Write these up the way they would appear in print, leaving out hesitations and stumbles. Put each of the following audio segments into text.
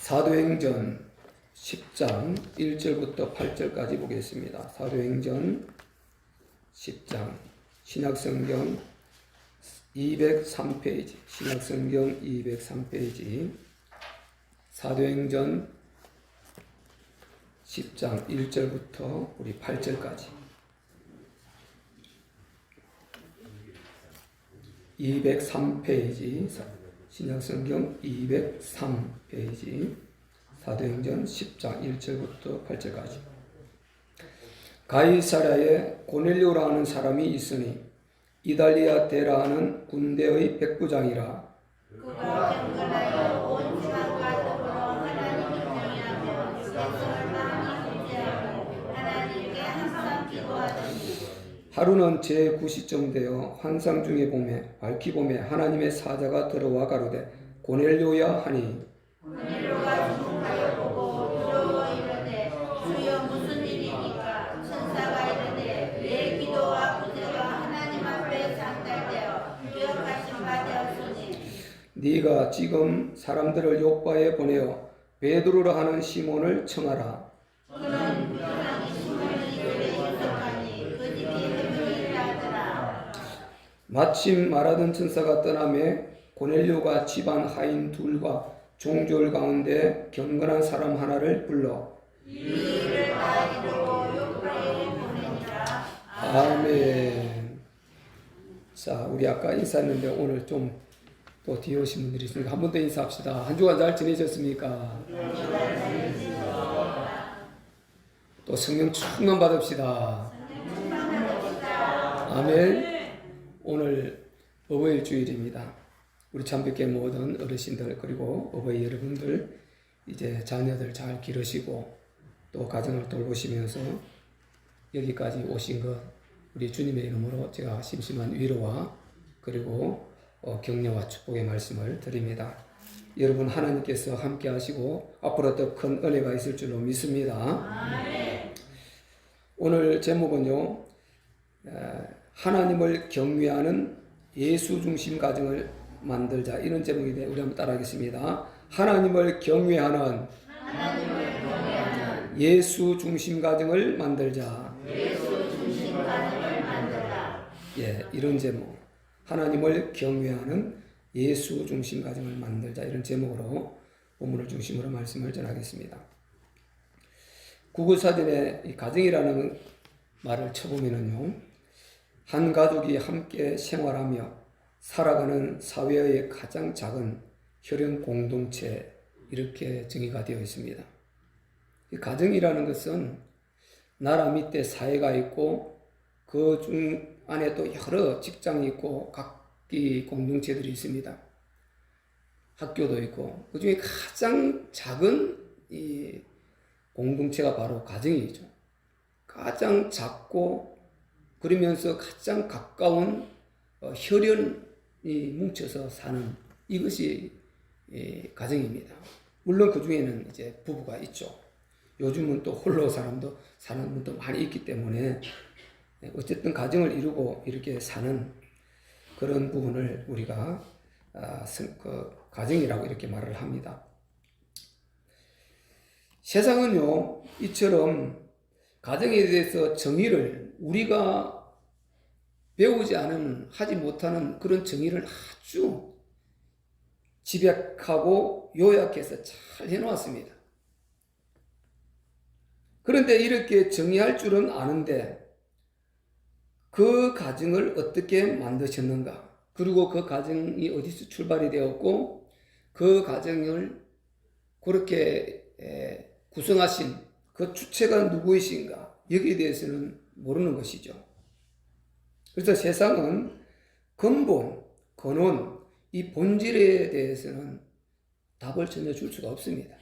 사도행전 10장 1절부터 8절까지 보겠습니다. 사도행전 10장 신약성경 203페이지 신약성경 203페이지 사도행전 10장 1절부터 우리 8절까지 203페이지 신약성경 203페이지 사도행전 10장 1절부터 8절까지 가이사랴에 고넬료라는 사람이 있으니 이달리아 데라는 군대의 백부장이라. 그가 경건하여 온 지방과 더불어 하나님을 경외하며 육에서 마음이 문제하고 하나님께 항상 기도하더니 하루는 제9시쯤 되어 환상 중에 보매 밝히 보매 하나님의 사자가 들어와 가로되 고넬료야 하니 고넬료가 주목하여 보고 두려워 이르되 주여 무슨 일이니까. 천사가 이르되 내 기도와 구제가 하나님 앞에 상달되어 기억하신 바 되었으니 네가 지금 사람들을 요바에 보내어 베드로라 하는 시몬을 청하라. 그는 부정하니 시몬의 집에 입성하니 그 집이 해변이라 하더라. 마침 말하던 천사가 떠나매 고넬료가 집안 하인 둘과 종졸 가운데 경건한 사람 하나를 불러 이 일을 다 이루고 요파에 보내니라. 아멘. 자, 우리 아까 인사했는데 오늘 좀 또 뒤에 오신 분들이 있으니까 한 번 더 인사합시다. 한 주간 잘 지내셨습니까? 또 성령 충만 받읍시다. 아멘. 오늘 어버이 주일입니다. 우리 참뵙게 모든 어르신들 그리고 어버이 여러분들 이제 자녀들 잘 기르시고 또 가정을 돌보시면서 여기까지 오신 것 우리 주님의 이름으로 제가 심심한 위로와 그리고 격려와 축복의 말씀을 드립니다. 여러분 하나님께서 함께 하시고 앞으로 더 큰 은혜가 있을 줄로 믿습니다. 아멘. 오늘 제목은요, 하나님을 경외하는 예수 중심 가정을 만들자, 이런 제목인데 우리 한번 따라하겠습니다. 하나님을 경외하는 예수 중심 가정을 만들자. 예, 이런 제목. 하나님을 경외하는 예수 중심 가정을 만들자, 이런 제목으로 본문을 중심으로 말씀을 전하겠습니다. 구구사전에 이 가정이라는 말을 쳐보면은요, 한 가족이 함께 생활하며 살아가는 사회의 가장 작은 혈연 공동체, 이렇게 정의가 되어 있습니다. 이 가정이라는 것은 나라 밑에 사회가 있고 그 중 안에 또 여러 직장이 있고 각기 공동체들이 있습니다. 학교도 있고 그 중에 가장 작은 이 공동체가 바로 가정이죠. 가장 작고 그러면서 가장 가까운 혈연이 뭉쳐서 사는 이것이 가정입니다. 물론 그 중에는 이제 부부가 있죠. 요즘은 또 홀로 사는 분도 많이 있기 때문에 어쨌든 가정을 이루고 이렇게 사는 그런 부분을 우리가 가정이라고 이렇게 말을 합니다. 세상은요, 이처럼 가정에 대해서 정의를 우리가 배우지 않은, 하지 못하는 그런 정의를 아주 집약하고 요약해서 잘 해놓았습니다. 그런데 이렇게 정의할 줄은 아는데 그 가정을 어떻게 만드셨는가, 그리고 그 가정이 어디서 출발이 되었고 그 가정을 그렇게 구성하신 그 주체가 누구이신가, 여기에 대해서는 모르는 것이죠. 그래서 세상은 근본, 근원, 이 본질에 대해서는 답을 전혀 줄 수가 없습니다.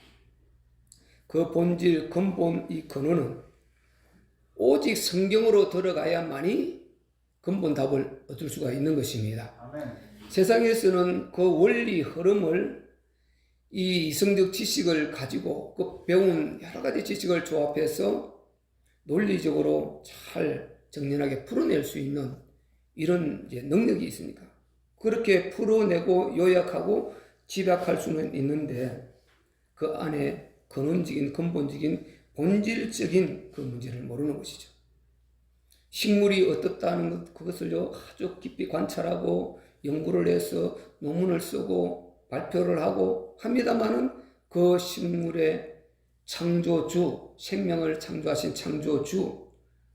그 본질, 근본, 이 근원은 오직 성경으로 들어가야만이 근본 답을 얻을 수가 있는 것입니다. 아멘. 세상에서는 그 원리 흐름을, 이 이성적 지식을 가지고 그 배운 여러 가지 지식을 조합해서 논리적으로 잘 정연하게 풀어낼 수 있는 이런 이제 능력이 있으니까 그렇게 풀어내고 요약하고 집약할 수는 있는데 그 안에 근원적인 근본적인 본질적인 그 문제를 모르는 것이죠. 식물이 어떻다는 것, 그것을요 아주 깊이 관찰하고 연구를 해서 논문을 쓰고 발표를 하고 합니다마는 그 식물의 창조주, 생명을 창조하신 창조주,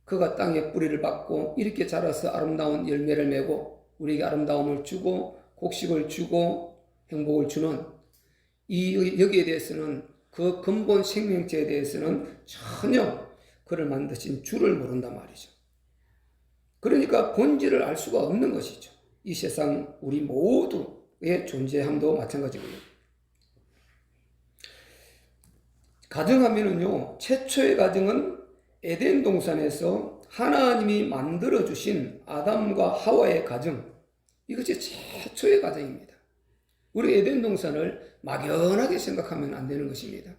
그가 땅에 뿌리를 받고 이렇게 자라서 아름다운 열매를 메고 우리에게 아름다움을 주고 곡식을 주고 행복을 주는 여기에 대해서는 그 근본 생명체에 대해서는 전혀 그를 만드신 주를 모른단 말이죠. 그러니까 본질을 알 수가 없는 것이죠. 이 세상 우리 모두의 존재함도 마찬가지고요. 가정하면은요, 최초의 가정은 에덴 동산에서 하나님이 만들어 주신 아담과 하와의 가정, 이것이 최초의 가정입니다. 우리 에덴 동산을 막연하게 생각하면 안 되는 것입니다.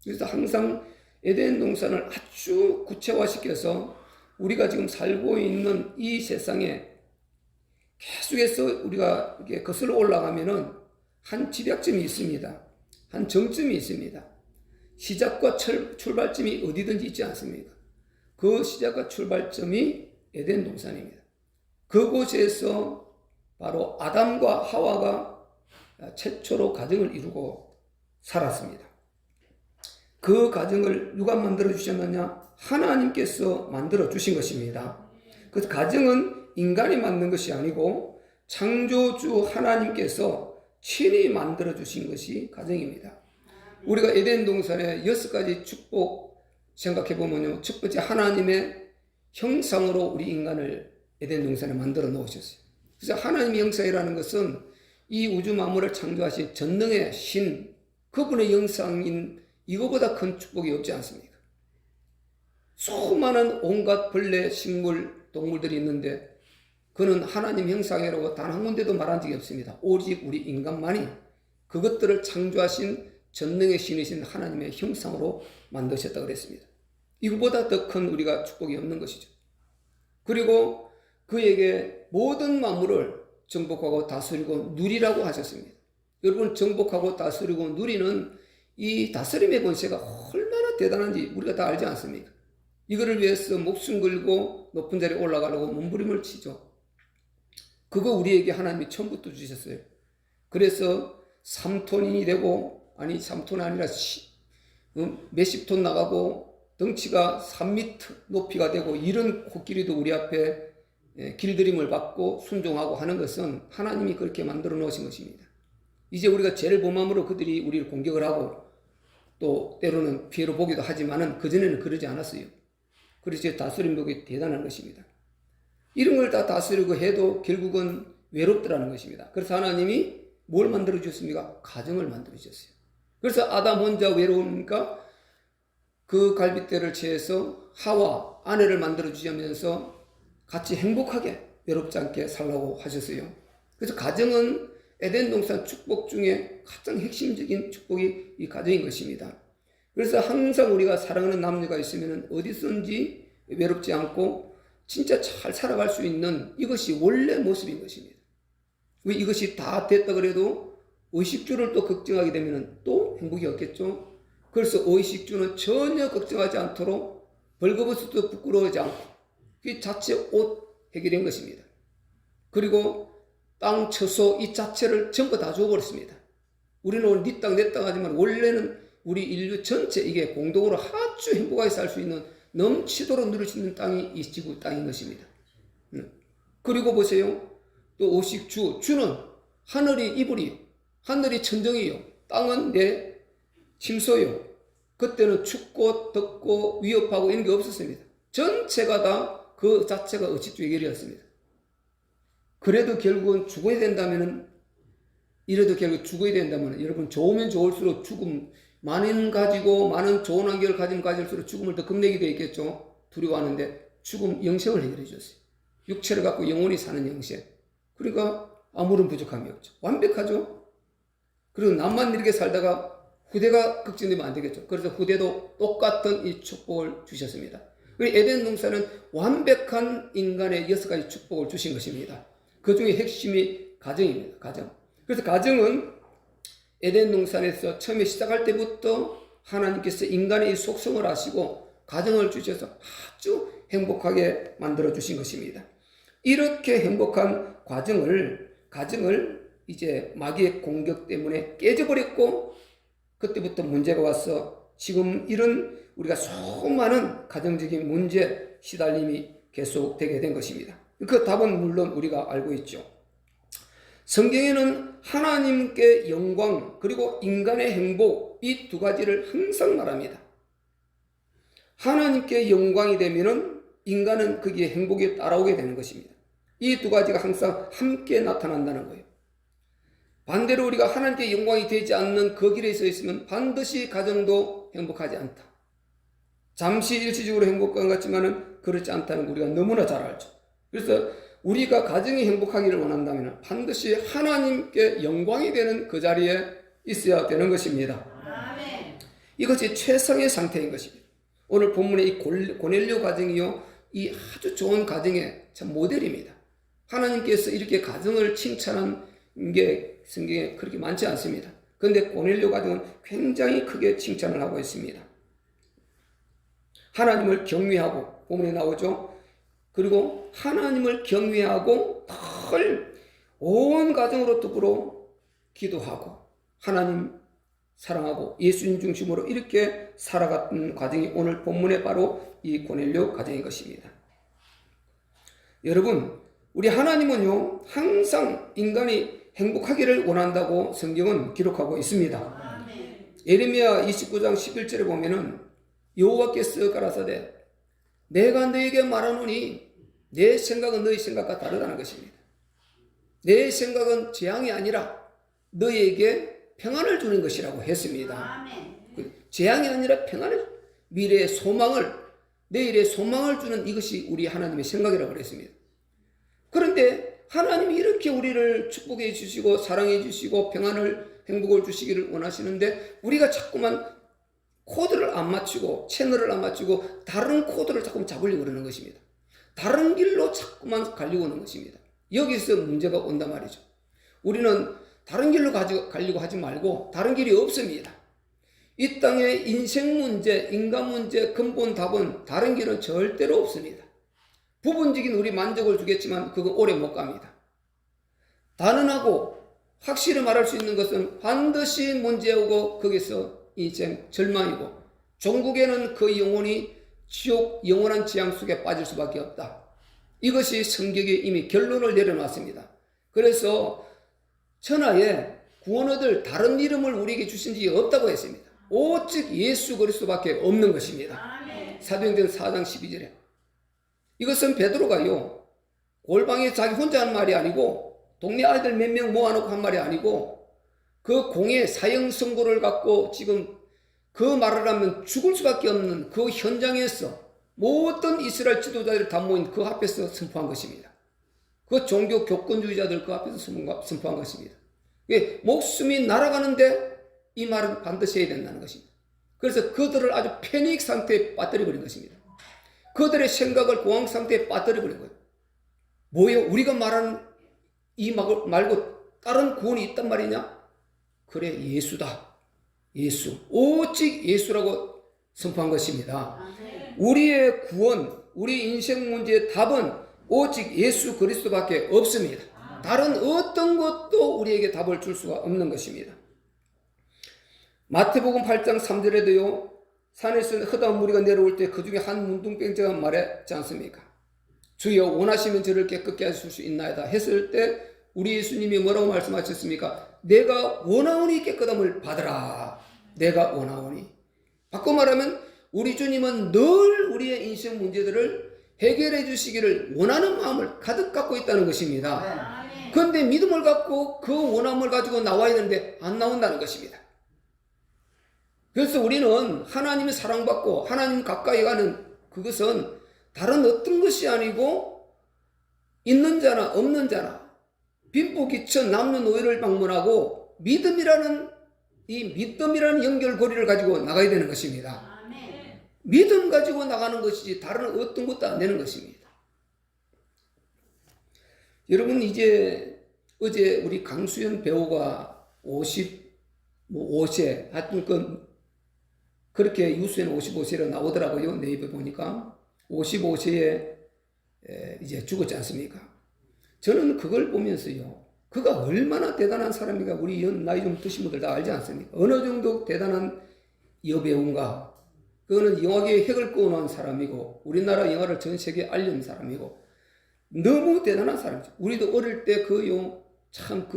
그래서 항상 에덴 동산을 아주 구체화시켜서 우리가 지금 살고 있는 이 세상에 계속해서 우리가 이렇게 거슬러 올라가면은 한 집약점이 있습니다. 한 정점이 있습니다. 시작과 출발점이 어디든지 있지 않습니까? 그 시작과 출발점이 에덴 동산입니다. 그곳에서 바로 아담과 하와가 최초로 가정을 이루고 살았습니다. 그 가정을 누가 만들어 주셨느냐? 하나님께서 만들어 주신 것입니다. 그래서 가정은 인간이 만든 것이 아니고 창조주 하나님께서 친히 만들어 주신 것이 가정입니다. 우리가 에덴 동산의 6가지 축복 생각해 보면요, 첫 번째, 하나님의 형상으로 우리 인간을 에덴 동산에 만들어 놓으셨어요. 그래서 하나님의 형상이라는 것은 이 우주 만물을 창조하신 전능의 신, 그분의 형상인 이거보다 큰 축복이 없지 않습니까? 수많은 온갖 벌레, 식물, 동물들이 있는데 그는 하나님 형상이라고 단 한 군데도 말한 적이 없습니다. 오직 우리 인간만이 그것들을 창조하신 전능의 신이신 하나님의 형상으로 만드셨다고 그랬습니다. 이거보다 더 큰 우리가 축복이 없는 것이죠. 그리고 그에게 모든 만물을 정복하고 다스리고 누리라고 하셨습니다. 여러분, 정복하고 다스리고 누리는 이 다스림의 권세가 얼마나 대단한지 우리가 다 알지 않습니까? 이거를 위해서 목숨 걸고 높은 자리에 올라가려고 몸부림을 치죠. 그거 우리에게 하나님이 처음부터 주셨어요. 그래서 3톤이 되고, 아니 3톤이 아니라 몇십 톤 나가고 덩치가 3m 높이가 되고 이런 코끼리도 우리 앞에 길들임을 받고 순종하고 하는 것은 하나님이 그렇게 만들어 놓으신 것입니다. 이제 우리가 죄를 범함으로 그들이 우리를 공격을 하고 또 때로는 피해를 보기도 하지만은 그전에는 그러지 않았어요. 그래서 다스림력이 대단한 것입니다. 이런 걸 다 다스리고 해도 결국은 외롭더라는 것입니다. 그래서 하나님이 뭘 만들어 주셨습니까? 가정을 만들어 주셨어요. 그래서 아담 혼자 외로우니까 그 갈빗대를 채해서 하와 아내를 만들어 주시면서 같이 행복하게 외롭지 않게 살라고 하셨어요. 그래서 가정은 에덴 동산 축복 중에 가장 핵심적인 축복이 이 가정인 것입니다. 그래서 항상 우리가 사랑하는 남녀가 있으면 어디서든지 외롭지 않고 진짜 잘 살아갈 수 있는 이것이 원래 모습인 것입니다. 이것이 다 됐다 그래도 의식주를 또 걱정하게 되면 또 행복이 없겠죠. 그래서 의식주는 전혀 걱정하지 않도록 벌거벗어도 부끄러워하지 않고 그 자체 옷 해결한 것입니다. 그리고 땅, 처소 이 자체를 전부 다 주어버렸습니다. 우리는 오늘 네 땅, 내 땅 하지만 원래는 우리 인류 전체 이게 공동으로 아주 행복하게 살 수 있는 넘치도록 누릴 수 있는 땅이 이 지구 땅인 것입니다. 그리고 보세요. 또 오식주, 주는 하늘이 이불이, 하늘이 천정이요. 땅은 내 침소요. 그때는 춥고 덥고 위협하고 이런 게 없었습니다. 전체가 다 그 자체가 의식주 해결이었습니다. 그래도 결국은 죽어야 된다면은, 이래도 결국 죽어야 된다면, 여러분, 좋으면 좋을수록 죽음, 많은 가지고, 많은 좋은 환경을 가지면 가질수록 죽음을 더 겁내게 되어 있겠죠. 두려워하는데, 죽음, 영생을 해결해 주셨어요. 육체를 갖고 영원히 사는 영생. 그러니까 아무런 부족함이 없죠. 완벽하죠. 그리고 남만 이렇게 살다가 후대가 걱정되면 안 되겠죠. 그래서 후대도 똑같은 이 축복을 주셨습니다. 에덴 동산은 완벽한 인간의 6가지 축복을 주신 것입니다. 그 중에 핵심이 가정입니다. 가정. 그래서 가정은 에덴 동산에서 처음에 시작할 때부터 하나님께서 인간의 이 속성을 아시고 가정을 주셔서 아주 행복하게 만들어 주신 것입니다. 이렇게 행복한 가정을 이제 마귀의 공격 때문에 깨져버렸고, 그때부터 문제가 와서 지금 이런 우리가 수많은 가정적인 문제 시달림이 계속되게 된 것입니다. 그 답은 물론 우리가 알고 있죠. 성경에는 하나님께 영광 그리고 인간의 행복, 이 두 가지를 항상 말합니다. 하나님께 영광이 되면은 인간은 거기에 행복이 따라오게 되는 것입니다. 이 두 가지가 항상 함께 나타난다는 거예요. 반대로 우리가 하나님께 영광이 되지 않는 그 길에 서 있으면 반드시 가정도 행복하지 않다. 잠시 일시적으로 행복한 것 같지만은 그렇지 않다는 거 우리가 너무나 잘 알죠. 그래서 우리가 가정이 행복하기를 원한다면 반드시 하나님께 영광이 되는 그 자리에 있어야 되는 것입니다. 아멘. 이것이 최상의 상태인 것입니다. 오늘 본문의 이 고넬료 가정이요, 이 아주 좋은 가정의 참 모델입니다. 하나님께서 이렇게 가정을 칭찬한 게 성경에 그렇게 많지 않습니다. 그런데 고넬료 가정은 굉장히 크게 칭찬을 하고 있습니다. 하나님을 경외하고, 본문에 나오죠. 그리고 하나님을 경외하고 늘 온 가정으로 더불어 기도하고 하나님 사랑하고 예수님 중심으로 이렇게 살아갔던 과정이 오늘 본문의 바로 이 고넬료 가정인 것입니다. 여러분, 우리 하나님은요 항상 인간이 행복하기를 원한다고 성경은 기록하고 있습니다. 아멘. 예레미야 29장 11절에 보면은 여호와께서 가라사대 내가 너에게 말하노니 내 생각은 너희 생각과 다르다는 것입니다. 내 생각은 재앙이 아니라 너희에게 평안을 주는 것이라고 했습니다. 아멘. 재앙이 아니라 평안을, 미래의 소망을, 내일의 소망을 주는 이것이 우리 하나님의 생각이라고 그랬습니다. 그런데 하나님이 이렇게 우리를 축복해 주시고 사랑해 주시고 평안을, 행복을 주시기를 원하시는데 우리가 자꾸만 코드를 안 맞추고 채널을 안 맞추고 다른 코드를 자꾸 잡으려고 그러는 것입니다. 다른 길로 자꾸만 가려고 하는 것입니다. 여기서 문제가 온단 말이죠. 우리는 다른 길로 가려고 하지 말고 다른 길이 없습니다. 이 땅의 인생 문제, 인간 문제 근본 답은 다른 길은 절대로 없습니다. 부분적인 우리 만족을 주겠지만 그건 오래 못 갑니다. 단언하고 확실히 말할 수 있는 것은 반드시 문제 오고 거기서 인생 절망이고 종국에는 그 영혼이 지옥 영원한 지향 속에 빠질 수밖에 없다. 이것이 성경에 이미 결론을 내려놨습니다. 그래서 천하에 구원 얻을 다른 이름을 우리에게 주신 적이 없다고 했습니다. 오직 예수 그리스도밖에 없는 것입니다. 아멘. 사도행전 4장 12절에 이것은 베드로가요 골방에 자기 혼자 한 말이 아니고 동네 아이들 몇 명 모아놓고 한 말이 아니고 그 공의 사형 선고를 갖고 지금 그 말을 하면 죽을 수밖에 없는 그 현장에서 모든 이스라엘 지도자들이 다 모인 그 앞에서 선포한 것입니다. 그 종교 교권주의자들 그 앞에서 선포한 것입니다. 목숨이 날아가는데 이 말은 반드시 해야 된다는 것입니다. 그래서 그들을 아주 패닉 상태에 빠뜨려버린 것입니다. 그들의 생각을 공황 상태에 빠뜨려버린 거예요. 뭐예요? 우리가 말하는 이 말고 다른 구원이 있단 말이냐? 그래, 예수다. 예수. 오직 예수라고 선포한 것입니다. 아멘. 우리의 구원, 우리 인생 문제의 답은 오직 예수 그리스도밖에 없습니다. 다른 어떤 것도 우리에게 답을 줄 수가 없는 것입니다. 마태복음 8장 3절에도요. 산에서 흑암 무리가 내려올 때 그 중에 한 문둥병자가 말했지 않습니까? 주여 원하시면 저를 깨끗게 하실 수 있나이다 했을 때 우리 예수님이 뭐라고 말씀하셨습니까? 내가 원하오니 깨끗함을 받으라. 내가 원하오니. 바꿔 말하면 우리 주님은 늘 우리의 인생 문제들을 해결해 주시기를 원하는 마음을 가득 갖고 있다는 것입니다. 아멘. 그런데 믿음을 갖고 그 원함을 가지고 나와야 되는데 안 나온다는 것입니다. 그래서 우리는 하나님의 사랑받고 하나님 가까이 가는 그것은 다른 어떤 것이 아니고 있는 자나 없는 자나 빈부귀천 남녀노예를 방문하고 믿음이라는 연결고리를 가지고 나가야 되는 것입니다. 아멘. 믿음 가지고 나가는 것이지 다른 어떤 것도 안 되는 것입니다. 여러분 어제 우리 강수연 배우가 뭐 5세, 하여튼 그렇게 유수에는 55세로 나오더라고요. 네이버 보니까 55세에 이제 죽었지 않습니까? 저는 그걸 보면서요, 그가 얼마나 대단한 사람인가 우리 나이 좀 드신 분들 다 알지 않습니까? 어느 정도 대단한 여배우인가. 그거는 영화계에 획을 그어놓은 사람이고 우리나라 영화를 전 세계에 알린 사람이고 너무 대단한 사람이죠. 우리도 어릴 때 참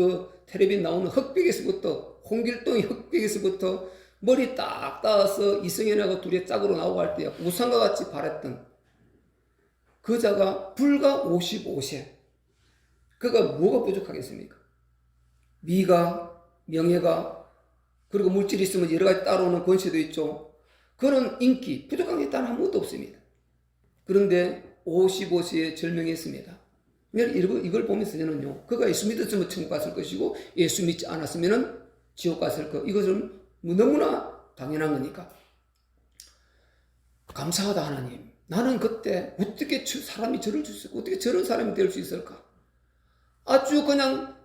텔레비전 나오는 흑백에서부터 홍길동이 흑백에서부터 머리 딱 따서 이승현하고 둘이 짝으로 나오고 할 때 우상과 같이 바랬던 그자가 불과 55세. 그가 뭐가 부족하겠습니까? 미가, 명예가, 그리고 물질이 있으면 여러 가지 따라오는 권세도 있죠. 그런 인기, 부족한 게 단 아무것도 없습니다. 그런데 55세에 절명했습니다. 이걸 보면서 저는요, 그가 예수 믿었으면 천국 갔을 것이고 예수 믿지 않았으면 지옥 갔을 것. 이것은 너무나 당연한 거니까. 감사하다 하나님. 나는 그때 어떻게 사람이 저를 줄 수 있을까? 어떻게 저런 사람이 될 수 있을까? 아주 그냥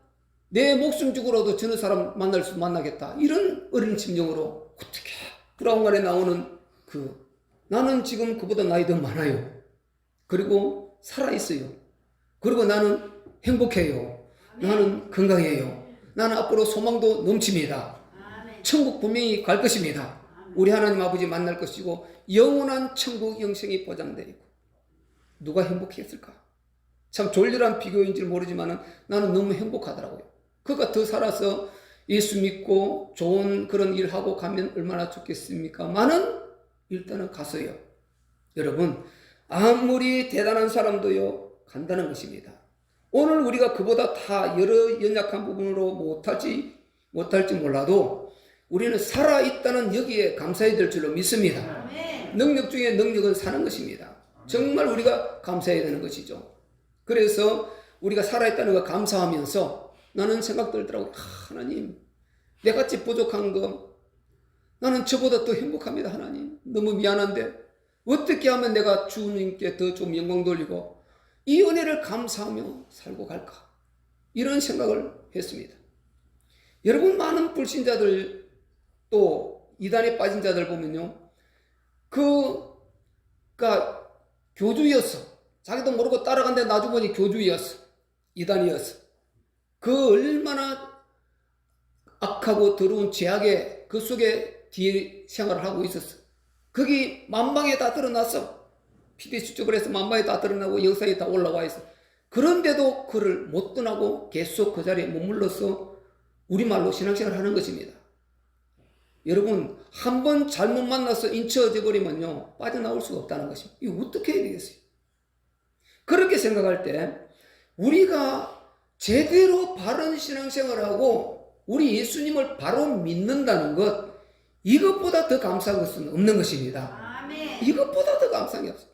내 목숨 주고라도 저런 사람 만나겠다. 이런 어린 심정으로 어떻게 브라운관에 나오는 나는 지금 그보다 나이 더 많아요. 그리고 살아있어요. 그리고 나는 행복해요. 나는 건강해요. 나는 앞으로 소망도 넘칩니다. 천국 분명히 갈 것입니다. 우리 하나님 아버지 만날 것이고 영원한 천국 영생이 보장되어 있고 누가 행복했을까? 참 졸렬한 비교인지 모르지만 나는 너무 행복하더라고요. 그가 더 살아서 예수 믿고 좋은 그런 일 하고 가면 얼마나 좋겠습니까? 많은 일단은 가서요. 여러분 아무리 대단한 사람도요 간다는 것입니다. 오늘 우리가 그보다 다 여러 연약한 부분으로 못할지 몰라도 우리는 살아있다는 여기에 감사해야 될 줄로 믿습니다. 능력 중에 능력은 사는 것입니다. 정말 우리가 감사해야 되는 것이죠. 그래서 우리가 살아있다는 거 감사하면서 나는 생각 들더라고요. 하나님 내같이 부족한 거 나는 저보다 더 행복합니다. 하나님 너무 미안한데 어떻게 하면 내가 주님께 더 좀 영광 돌리고 이 은혜를 감사하며 살고 갈까? 이런 생각을 했습니다. 여러분 많은 불신자들 또 이단에 빠진 자들 보면요. 그가 교주였어. 자기도 모르고 따라간데 나중에 보니 교주였어. 이단이었어. 그 얼마나 악하고 더러운 죄악의 그 속에 뒤에 생활을 하고 있었어. 거기 만방에 다 드러났어. PD 수첩을 해서 만방에 다 드러나고 영상에 다 올라와 있어. 그런데도 그를 못 떠나고 계속 그 자리에 머물러서 우리말로 신앙생활을 하는 것입니다. 여러분 한번 잘못 만나서 인쳐져 버리면요 빠져나올 수가 없다는 것입니다. 이거 어떻게 해야 되겠어요? 그렇게 생각할 때 우리가 제대로 바른 신앙생활하고 우리 예수님을 바로 믿는다는 것 이것보다 더 감사한 것은 없는 것입니다. 아멘. 이것보다 더 감사한 게 없어요.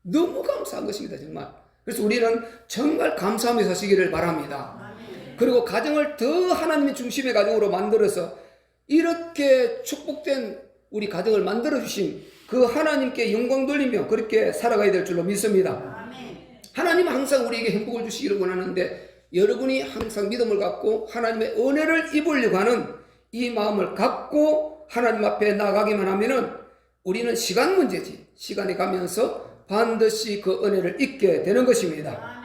너무 감사한 것입니다. 정말. 그래서 우리는 정말 감사하며 사시기를 바랍니다. 아멘. 그리고 가정을 더 하나님의 중심의 가정으로 만들어서 이렇게 축복된 우리 가정을 만들어주신 그 하나님께 영광 돌리며 그렇게 살아가야 될 줄로 믿습니다. 아멘. 하나님은 항상 우리에게 행복을 주시기를 원하는데 여러분이 항상 믿음을 갖고 하나님의 은혜를 입으려고 하는 이 마음을 갖고 하나님 앞에 나가기만 하면은 우리는 시간 문제지. 시간이 가면서 반드시 그 은혜를 잊게 되는 것입니다.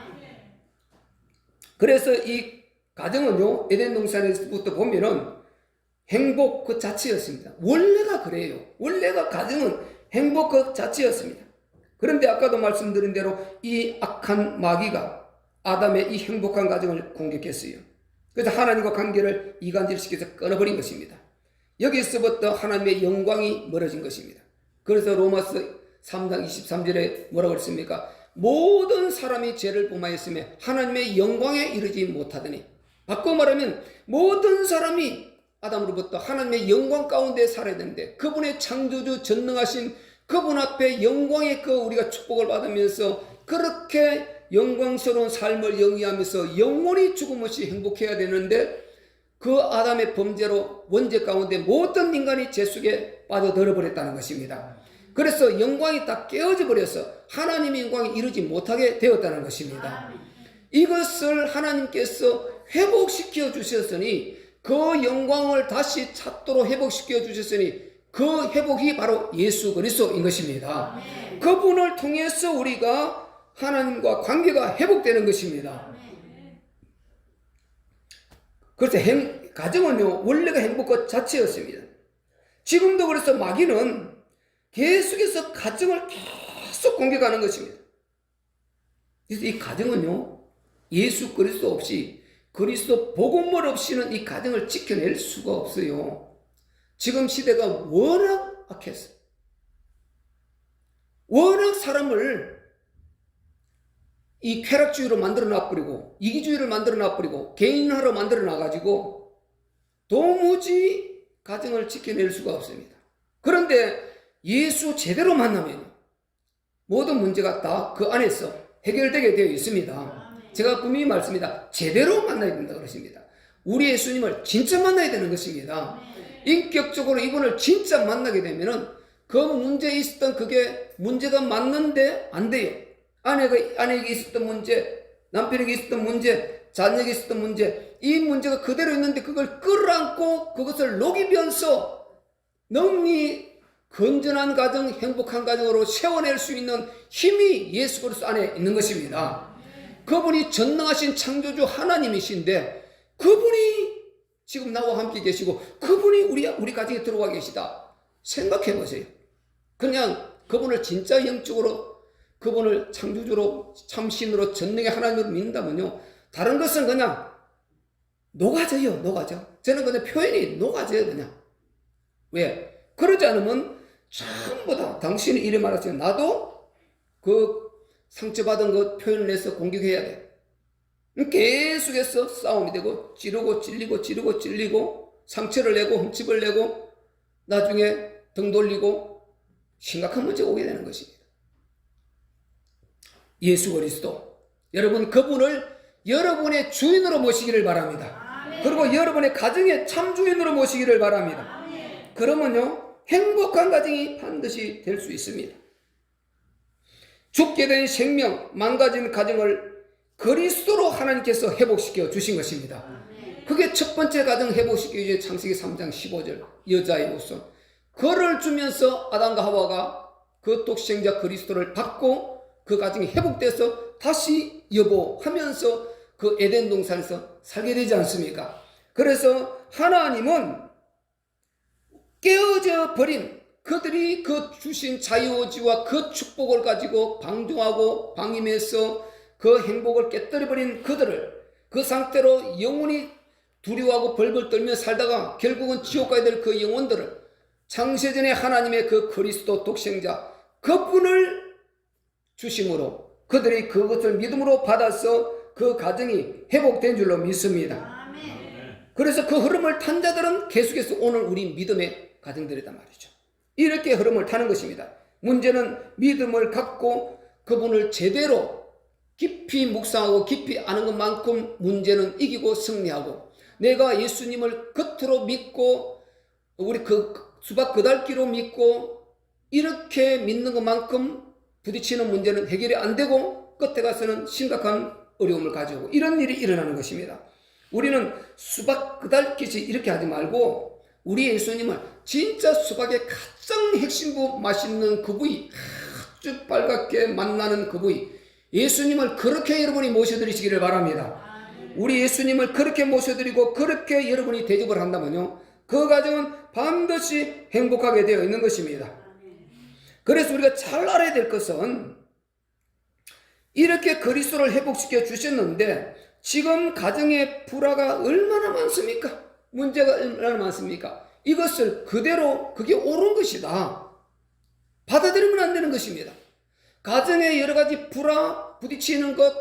그래서 이 가정은요, 에덴 동산에서부터 보면은 행복 그 자체였습니다. 원래가 그래요. 원래가 가정은 행복 그 자체였습니다. 그런데 아까도 말씀드린 대로 이 악한 마귀가 아담의 이 행복한 가정을 공격했어요. 그래서 하나님과 관계를 이간질시켜서 끊어버린 것입니다. 여기서부터 하나님의 영광이 멀어진 것입니다. 그래서 로마서 3장 23절에 뭐라고 했습니까? 모든 사람이 죄를 범하였으며 하나님의 영광에 이르지 못하더니, 바꿔 말하면 모든 사람이 아담으로부터 하나님의 영광 가운데 살아야 되는데 그분의 창조주 전능하신 그분 앞에 영광의 우리가 축복을 받으면서 그렇게 영광스러운 삶을 영위하면서 영원히 죽음 없이 행복해야 되는데 그 아담의 범죄로 원죄 가운데 모든 인간이 죄 속에 빠져들어 버렸다는 것입니다. 그래서 영광이 다 깨어져 버려서 하나님의 영광이 이루지 못하게 되었다는 것입니다. 이것을 하나님께서 회복시켜 주셨으니 그 영광을 다시 찾도록 회복시켜 주셨으니 그 회복이 바로 예수 그리스도인 것입니다. 그분을 통해서 우리가 하나님과 관계가 회복되는 것입니다. 그래서 가정은요, 원래가 행복 그 자체였습니다. 지금도 그래서 마귀는 계속해서 가정을 계속 공격하는 것입니다. 그래서 이 가정은요, 예수 그리스도 없이, 그리스도 복음을 없이는 이 가정을 지켜낼 수가 없어요. 지금 시대가 워낙 악했어요. 워낙 사람을 이 쾌락주의로 만들어 놔버리고, 이기주의를 만들어 놔버리고, 개인화로 만들어 놔가지고 도무지 가정을 지켜낼 수가 없습니다. 그런데 예수 제대로 만나면 모든 문제가 다 그 안에서 해결되게 되어 있습니다. 제가 분명히 말씀입니다. 제대로 만나야 된다 그러십니다. 우리 예수님을 진짜 만나야 되는 것입니다. 인격적으로 이분을 진짜 만나게 되면은 그 문제에 있었던 그게 문제가 맞는데 안 돼요. 아내에게 있었던 문제, 남편에게 있었던 문제, 자녀에게 있었던 문제, 이 문제가 그대로 있는데 그걸 끌어안고 그것을 녹이면서 능히 건전한 가정, 행복한 가정으로 세워낼 수 있는 힘이 예수 그리스도 안에 있는 것입니다. 그분이 전능하신 창조주 하나님이신데 그분이 지금 나와 함께 계시고 그분이 우리 가정에 들어와 계시다. 생각해 보세요. 그냥 그분을 진짜 영적으로, 그분을 창조주로, 참신으로, 전능의 하나님으로 믿는다면요, 다른 것은 그냥 녹아져요. 녹아져. 저는 그냥 표현이 녹아져요. 그냥. 왜? 그러지 않으면 전부 다 당신이 이래 말하세요. 나도 그 상처받은 것 표현을 해서 공격해야 돼. 계속해서 싸움이 되고 찌르고 찔리고 상처를 내고 흠집을 내고 나중에 등 돌리고 심각한 문제가 오게 되는 것입니다. 예수 그리스도, 여러분 그분을 여러분의 주인으로 모시기를 바랍니다. 그리고 여러분의 가정의 참 주인으로 모시기를 바랍니다. 그러면요, 행복한 가정이 반드시 될 수 있습니다. 죽게 된 생명, 망가진 가정을 그리스도로 하나님께서 회복시켜 주신 것입니다. 그게 첫 번째 가정 회복시키기 위해 창세기 3장 15절 여자의 우선, 그를 주면서 아담과 하와가 그 독생자 그리스도를 받고 그 가정이 회복돼서 다시 여보하면서 그 에덴 동산에서 살게 되지 않습니까? 그래서 하나님은 깨어져 버린 그들이 그 주신 자유의지와 그 축복을 가지고 방종하고 방임해서 그 행복을 깨뜨려버린 그들을, 그 상태로 영원히 두려워하고 벌벌 떨며 살다가 결국은 지옥 가야 될 그 영혼들을 창세전에 하나님의 그 그리스도 독생자 그분을 주심으로 그들이 그것을 믿음으로 받아서 그 가정이 회복된 줄로 믿습니다. 그래서 그 흐름을 탄 자들은 계속해서 오늘 우리 믿음의 가정들이란 말이죠. 이렇게 흐름을 타는 것입니다. 문제는 믿음을 갖고 그분을 제대로 깊이 묵상하고 깊이 아는 것만큼 문제는 이기고 승리하고, 내가 예수님을 겉으로 믿고 우리 그 수박 그달기로 믿고 이렇게 믿는 것만큼 부딪히는 문제는 해결이 안 되고 끝에 가서는 심각한 어려움을 가져오고 이런 일이 일어나는 것입니다. 우리는 수박 그달기지 이렇게 하지 말고 우리 예수님을 진짜 수박의 가장 핵심부 맛있는 그 부위, 아주 빨갛게 맛나는 그 부위, 예수님을 그렇게 여러분이 모셔드리시기를 바랍니다. 우리 예수님을 그렇게 모셔드리고 그렇게 여러분이 대접을 한다면요, 그 가정은 반드시 행복하게 되어 있는 것입니다. 그래서 우리가 잘 알아야 될 것은 이렇게 그리스도를 회복시켜 주셨는데 지금 가정의 불화가 얼마나 많습니까? 문제가 얼마나 많습니까? 이것을 그대로 그게 옳은 것이다 받아들이면 안 되는 것입니다. 가정의 여러 가지 불화, 부딪히는 것,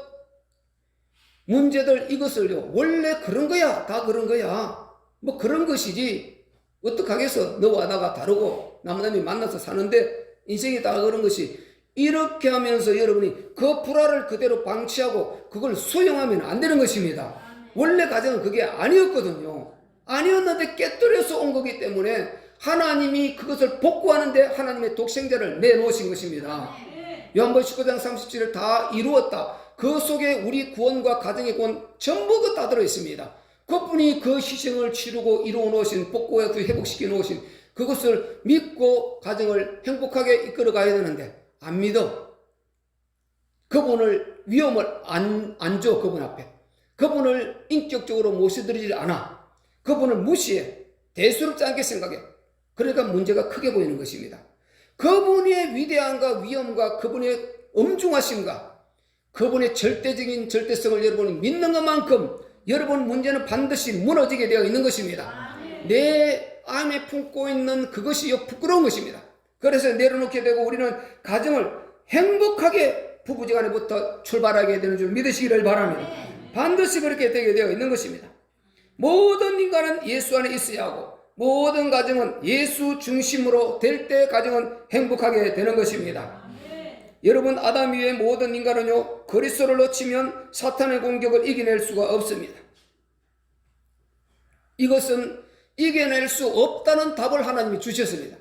문제들, 이것을요 원래 그런 거야, 다 그런 거야, 뭐 그런 것이지 어떡하겠어, 너와 나가 다르고 남남이 만나서 사는데 인생이 다 그런 것이, 이렇게 하면서 여러분이 그 불화를 그대로 방치하고 그걸 수용하면 안 되는 것입니다. 원래 가정은 그게 아니었거든요. 아니었는데 깨뜨려서 온 거기 때문에 하나님이 그것을 복구하는데 하나님의 독생자를 내놓으신 것입니다. 요한복음 19장 37을 다 이루었다. 그 속에 우리 구원과 가정의 구원 전부가 다 들어있습니다. 그분이 그 희생을 치르고 이루어 놓으신 복고에 회복시켜 놓으신 그것을 믿고 가정을 행복하게 이끌어 가야 되는데 안 믿어. 그분을 위험을 안 줘. 그분 앞에. 그분을 인격적으로 모셔드리지 않아. 그분을 무시해. 대수롭지 않게 생각해. 그러니까 문제가 크게 보이는 것입니다. 그분의 위대함과 위엄과 그분의 엄중하심과 그분의 절대적인 절대성을 여러분이 믿는 것만큼 여러분 문제는 반드시 무너지게 되어 있는 것입니다. 내 안에 품고 있는 그것이 부끄러운 것입니다. 그래서 내려놓게 되고 우리는 가정을 행복하게 부부지간에부터 출발하게 되는 줄 믿으시기를 바랍니다. 반드시 그렇게 되게 되어 있는 것입니다. 모든 인간은 예수 안에 있어야 하고 모든 가정은 예수 중심으로 될 때 가정은 행복하게 되는 것입니다. 여러분 아담 이후의 모든 인간은요 그리스도를 놓치면 사탄의 공격을 이겨낼 수가 없습니다. 이것은 이겨낼 수 없다는 답을 하나님이 주셨습니다.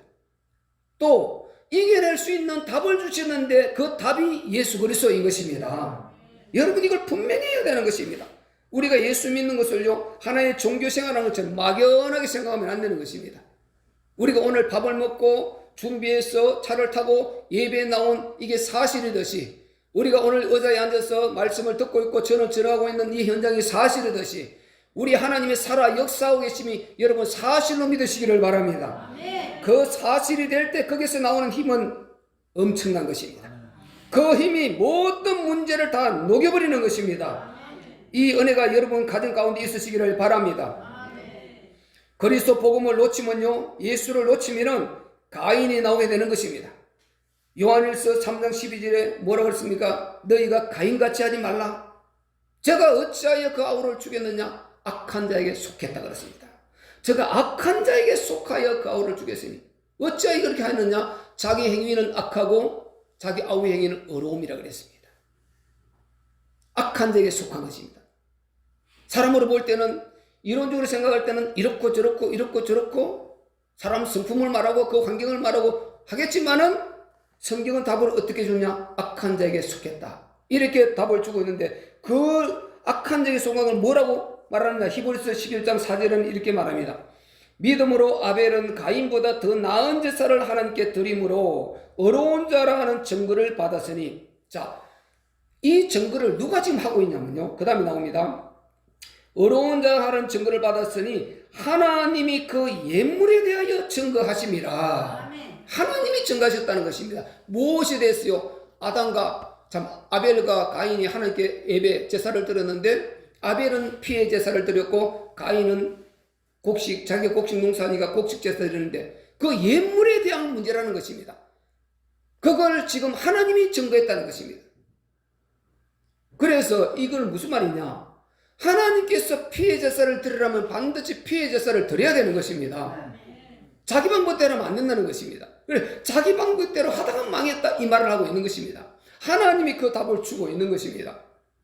또 이겨낼 수 있는 답을 주셨는데 그 답이 예수 그리스도인 것입니다. 여러분 이걸 분명히 해야 되는 것입니다. 우리가 예수 믿는 것을요 하나의 종교 생활하는 것처럼 막연하게 생각하면 안 되는 것입니다. 우리가 오늘 밥을 먹고 준비해서 차를 타고 예배에 나온 이게 사실이듯이 우리가 오늘 의자에 앉아서 말씀을 듣고 있고 저는 전하고 있는 이 현장이 사실이듯이 우리 하나님의 살아 역사하고 계심이 여러분 사실로 믿으시기를 바랍니다. 그 사실이 될 때 거기서 나오는 힘은 엄청난 것입니다. 그 힘이 모든 문제를 다 녹여버리는 것입니다. 이 은혜가 여러분 가정 가운데 있으시기를 바랍니다. 그리스도 복음을 놓치면요 예수를 놓치면은 가인이 나오게 되는 것입니다. 요한일서 3장 12절에 뭐라고 했습니까? 너희가 가인같이 하지 말라. 제가 어찌하여 그 아우를 죽였느냐? 악한 자에게 속했다 그랬습니다. 제가 악한 자에게 속하여 그 아우를 죽였으니 어찌하여 그렇게 하느냐? 자기 행위는 악하고 자기 아우의 행위는 어려움이라 그랬습니다. 악한 자에게 속한 것입니다. 사람으로 볼 때는 이론적으로 생각할 때는 이렇고 저렇고 이렇고 저렇고 사람 성품을 말하고 그 환경을 말하고 하겠지만은 성경은 답을 어떻게 주냐? 악한 자에게 속했다. 이렇게 답을 주고 있는데 그 악한 자에게 속한 걸 뭐라고 말하느냐? 히브리서 11장 4절은 이렇게 말합니다. 믿음으로 아벨은 가인보다 더 나은 제사를 하나님께 드림으로 어려운 자라 하는 증거를 받았으니 자, 이 증거를 누가 지금 하고 있냐면요. 그 다음에 나옵니다. 어려운 자가 하는 증거를 받았으니 하나님이 그 예물에 대하여 증거하심이라. 하나님이 증거하셨다는 것입니다. 무엇이 됐어요? 아담과 아벨과 가인이 하나님께 예배 제사를 드렸는데 아벨은 피의 제사를 드렸고 가인은 자기가 곡식 농사니까 곡식 제사를 드렸는데 그 예물에 대한 문제라는 것입니다. 그걸 지금 하나님이 증거했다는 것입니다. 그래서 이걸 무슨 말이냐? 하나님께서 피의 제사를 드리려면 반드시 피의 제사를 드려야 되는 것입니다. 자기 방법대로 하면 안 된다는 것입니다. 그래, 자기 방법대로 하다가 망했다 이 말을 하고 있는 것입니다. 하나님이 그 답을 주고 있는 것입니다.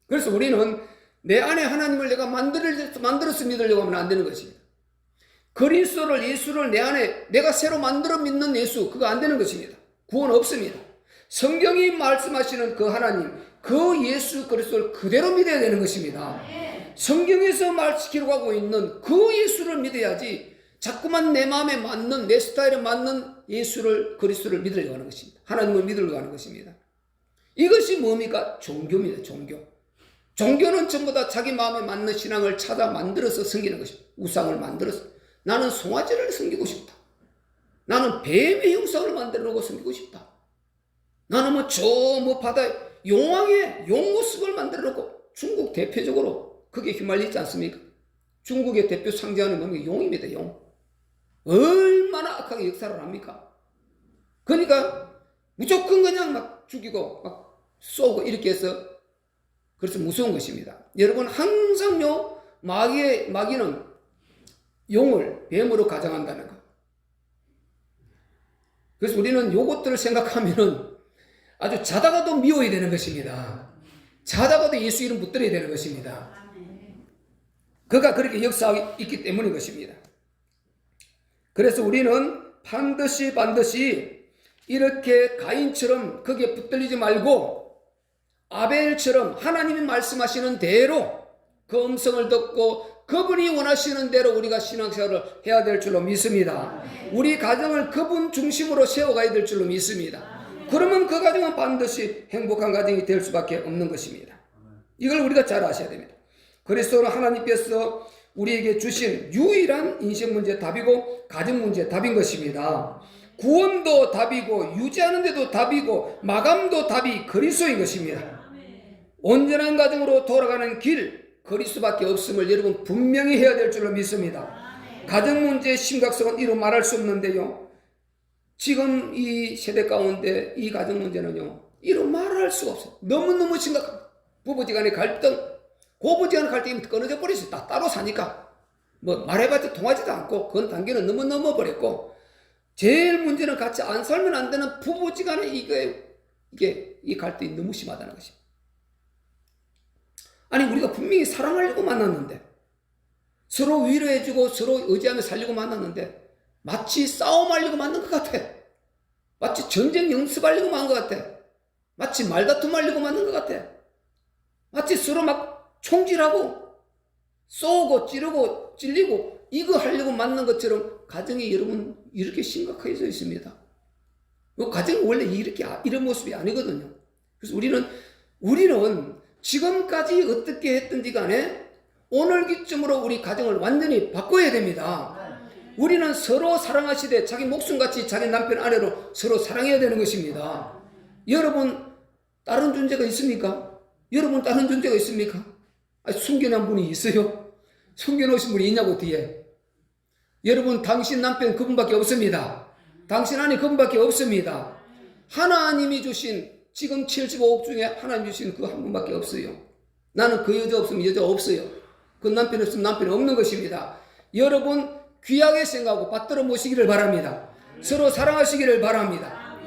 그래서 우리는 내 안에 하나님을 내가 만들어서 믿으려고 하면 안 되는 것입니다. 그리스도를 예수를 내 안에 내가 새로 만들어 믿는 예수 그거 안 되는 것입니다. 구원 없습니다. 성경이 말씀하시는 그 하나님 그 예수 그리스도를 그대로 믿어야 되는 것입니다. 성경에서 기록하고 있는 그 예수를 믿어야지 자꾸만 내 마음에 맞는 내 스타일에 맞는 예수를 그리스도를 믿으려고 하는 것입니다. 하나님을 믿으려고 하는 것입니다. 이것이 뭡니까? 종교입니다. 종교는 전부 다 자기 마음에 맞는 신앙을 찾아 만들어서 섬기는 것입니다. 우상을 만들어서 나는 송아지를 섬기고 싶다. 나는 뱀의 형상을 만들어 놓고 섬기고 싶다. 나는 바다에 용왕의 용 모습을 만들어 놓고 중국 대표적으로 그게 휘말리지 않습니까? 중국의 대표 상징하는 뭡니까? 용입니다. 용. 얼마나 악하게 역사를 합니까? 그러니까 무조건 그냥 막 죽이고 막 쏘고 이렇게 해서 그래서 무서운 것입니다. 여러분 항상요 마귀는 용을 뱀으로 가장한다는 것. 그래서 우리는 요것들을 생각하면은 아주 자다가도 미워야 되는 것입니다. 자다가도 예수 이름 붙들어야 되는 것입니다. 그가 그렇게 역사하고 있기 때문인 것입니다. 그래서 우리는 반드시 이렇게 가인처럼 거기에 붙들리지 말고 아벨처럼 하나님이 말씀하시는 대로 그 음성을 듣고 그분이 원하시는 대로 우리가 신앙생활을 해야 될 줄로 믿습니다. 우리 가정을 그분 중심으로 세워가야 될 줄로 믿습니다. 그러면 그 가정은 반드시 행복한 가정이 될 수밖에 없는 것입니다. 이걸 우리가 잘 아셔야 됩니다. 그리스도는 하나님께서 우리에게 주신 유일한 인생 문제 답이고 가정 문제 답인 것입니다. 구원도 답이고 유지하는 데도 답이고 마감도 답이 그리스도인 것입니다. 온전한 가정으로 돌아가는 길 그리스도밖에 없음을 여러분 분명히 해야 될 줄로 믿습니다. 가정 문제의 심각성은 이루 말할 수 없는데요, 지금 이 세대 가운데 이 가정 문제는요 이루 말할 수가 없어요. 너무너무 심각합니다. 부부지간의 갈등, 고부지간의 갈등이 끊어져 버렸어요. 다 따로 사니까 뭐 말해봤자 통하지도 않고 그건 단계는 너무 넘어버렸고, 제일 문제는 같이 안 살면 안 되는 부부지간의 이게 이 갈등이 너무 심하다는 것입니다. 아니 우리가 분명히 사랑하려고 만났는데, 서로 위로해주고 서로 의지하며 살려고 만났는데 마치 싸움하려고 만난 것 같아. 마치 전쟁 연습하려고 만난 것 같아. 마치 말다툼하려고 만난 것 같아. 마치 서로 막 총질하고 쏘고 찌르고 찔리고 이거 하려고 만난 것처럼 가정이 여러분 이렇게 심각해져 있습니다. 가정은 원래 이런 모습이 아니거든요. 그래서 우리는 지금까지 어떻게 했든지 간에 오늘 기점으로 우리 가정을 완전히 바꿔야 됩니다. 우리는 서로 사랑하시되 자기 목숨같이 자기 남편 아내로 서로 사랑해야 되는 것입니다. 여러분 다른 존재가 있습니까? 여러분 다른 존재가 있습니까? 숨겨놓은 분이 있어요? 숨겨놓으신 분이 있냐고 뒤에. 여러분 당신 남편 그분밖에 없습니다. 당신 아내 그분밖에 없습니다. 하나님이 주신 지금 75억 중에 하나님 주신 그 한 분밖에 없어요. 나는 그 여자 없으면 여자 없어요. 그 남편 없으면 남편이 없는 것입니다. 여러분 귀하게 생각하고 받들어 모시기를 바랍니다. 서로 사랑하시기를 바랍니다.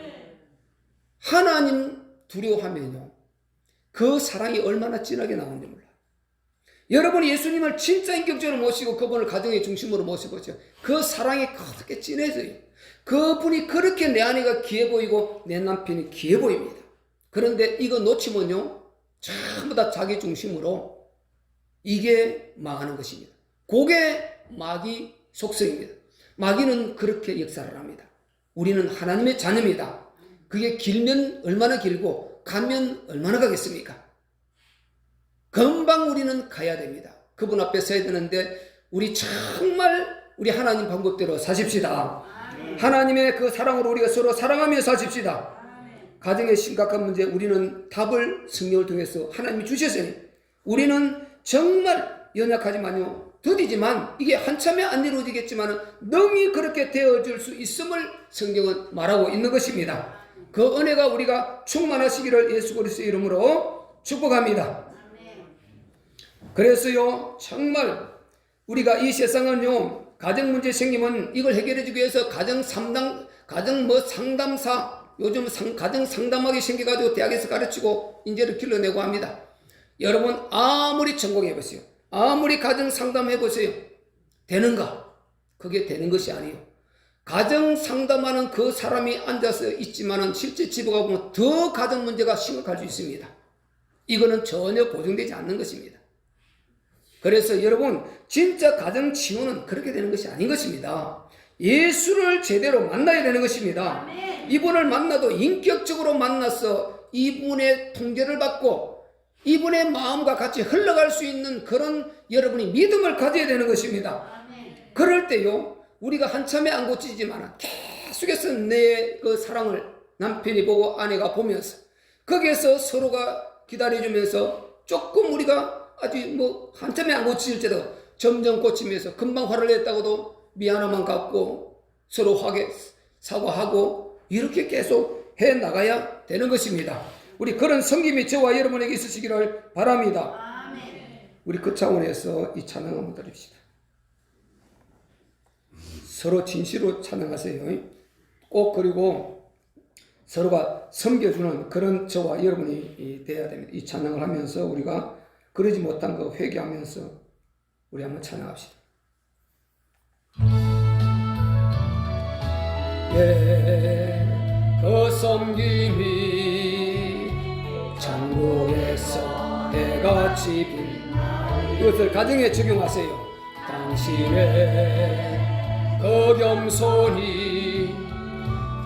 하나님 두려워하면요 그 사랑이 얼마나 진하게 나오는지 몰라요. 여러분이 예수님을 진짜 인격적으로 모시고 그분을 가정의 중심으로 모셔보죠. 그 사랑이 그렇게 진해져요. 그분이 그렇게 내 아내가 귀해 보이고 내 남편이 귀해 보입니다. 그런데 이거 놓치면요 전부 다 자기 중심으로 이게 망하는 것입니다. 그게 마귀 속성입니다. 마귀는 그렇게 역사를 합니다. 우리는 하나님의 자녀입니다. 그게 길면 얼마나 길고 가면 얼마나 가겠습니까? 금방 우리는 가야 됩니다. 그분 앞에 서야 되는데 우리 정말 우리 하나님 방법대로 사십시다. 하나님의 그 사랑으로 우리가 서로 사랑하며 사십시다. 가정의 심각한 문제 우리는 답을 성령을 통해서 하나님이 주셨으니 우리는 정말 연약하지만요 더디지만 이게 한참에 안 이루어지겠지만 능히 그렇게 되어질 수 있음을 성경은 말하고 있는 것입니다. 그 은혜가 우리가 충만하시기를 예수 그리스도의 이름으로 축복합니다. 그래서요 정말 우리가 이 세상은요 가정 문제 생기면 이걸 해결해 주기 위해서 가정 상담사 요즘 가정 상담하게 생겨가지고 대학에서 가르치고 인재를 길러내고 합니다. 여러분 아무리 전공해보세요. 아무리 가정 상담해보세요. 되는가? 그게 되는 것이 아니에요. 가정 상담하는 그 사람이 앉아서 있지만은 실제 집에 가보면 더 가정 문제가 심각할 수 있습니다. 이거는 전혀 보증되지 않는 것입니다. 그래서 여러분 진짜 가정 치유는 그렇게 되는 것이 아닌 것입니다. 예수를 제대로 만나야 되는 것입니다. 이분을 만나도 인격적으로 만나서 이분의 통제를 받고 이분의 마음과 같이 흘러갈 수 있는 그런 여러분이 믿음을 가져야 되는 것입니다. 그럴 때요 우리가 한참에 안 고치지만 계속해서 내 그 사랑을 남편이 보고 아내가 보면서 거기에서 서로가 기다려주면서 조금 우리가 아직 한참에 안 고치실지라도 점점 고치면서 금방 화를 냈다고도 미안함만 갖고 서로 사과하고 이렇게 계속 해 나가야 되는 것입니다. 우리 그런 성김이 저와 여러분에게 있으시기를 바랍니다. 우리 그 차원에서 이 찬양 한번 드립시다. 서로 진실로 찬양하세요. 꼭 그리고 서로가 섬겨주는 그런 저와 여러분이 되어야 됩니다. 이 찬양을 하면서 우리가 그러지 못한 거 회개하면서 우리 한번 찬양합시다. 그 섬김이 천국에서 해같이 빛나 이것을 가정에 적용하세요. 당신의 그 겸손이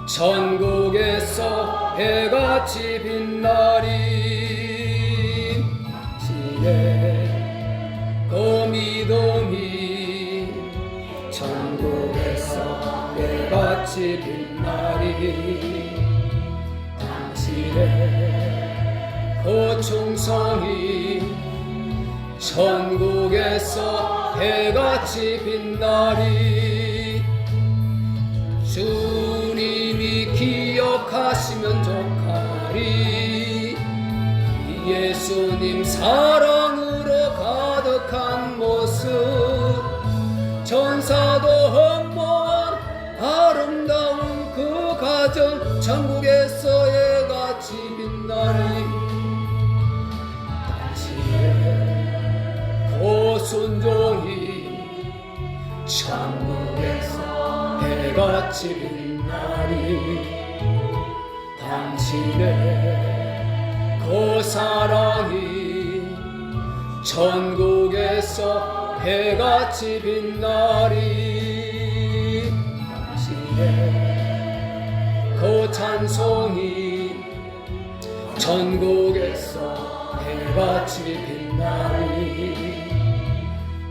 천국에서 해같이 빛나리. 당신의 그 믿음이 천국에서 해같이 빛나리. 당신의 그 충성이 천국에서 해같이 빛나리. 주님이 기억하시면 좋하리. 예수님 사랑으로 가득한 모습, 천사도 흠모한 아름다운 그 가정, 천국에서 해같이 빛나리. 당신의 그 순종이 천국에서 해같이 빛나리. 당신의 그 사랑이 천국에서 해같이 빛나리. 당신의 그 찬송이 천국에서 해같이 빛나리.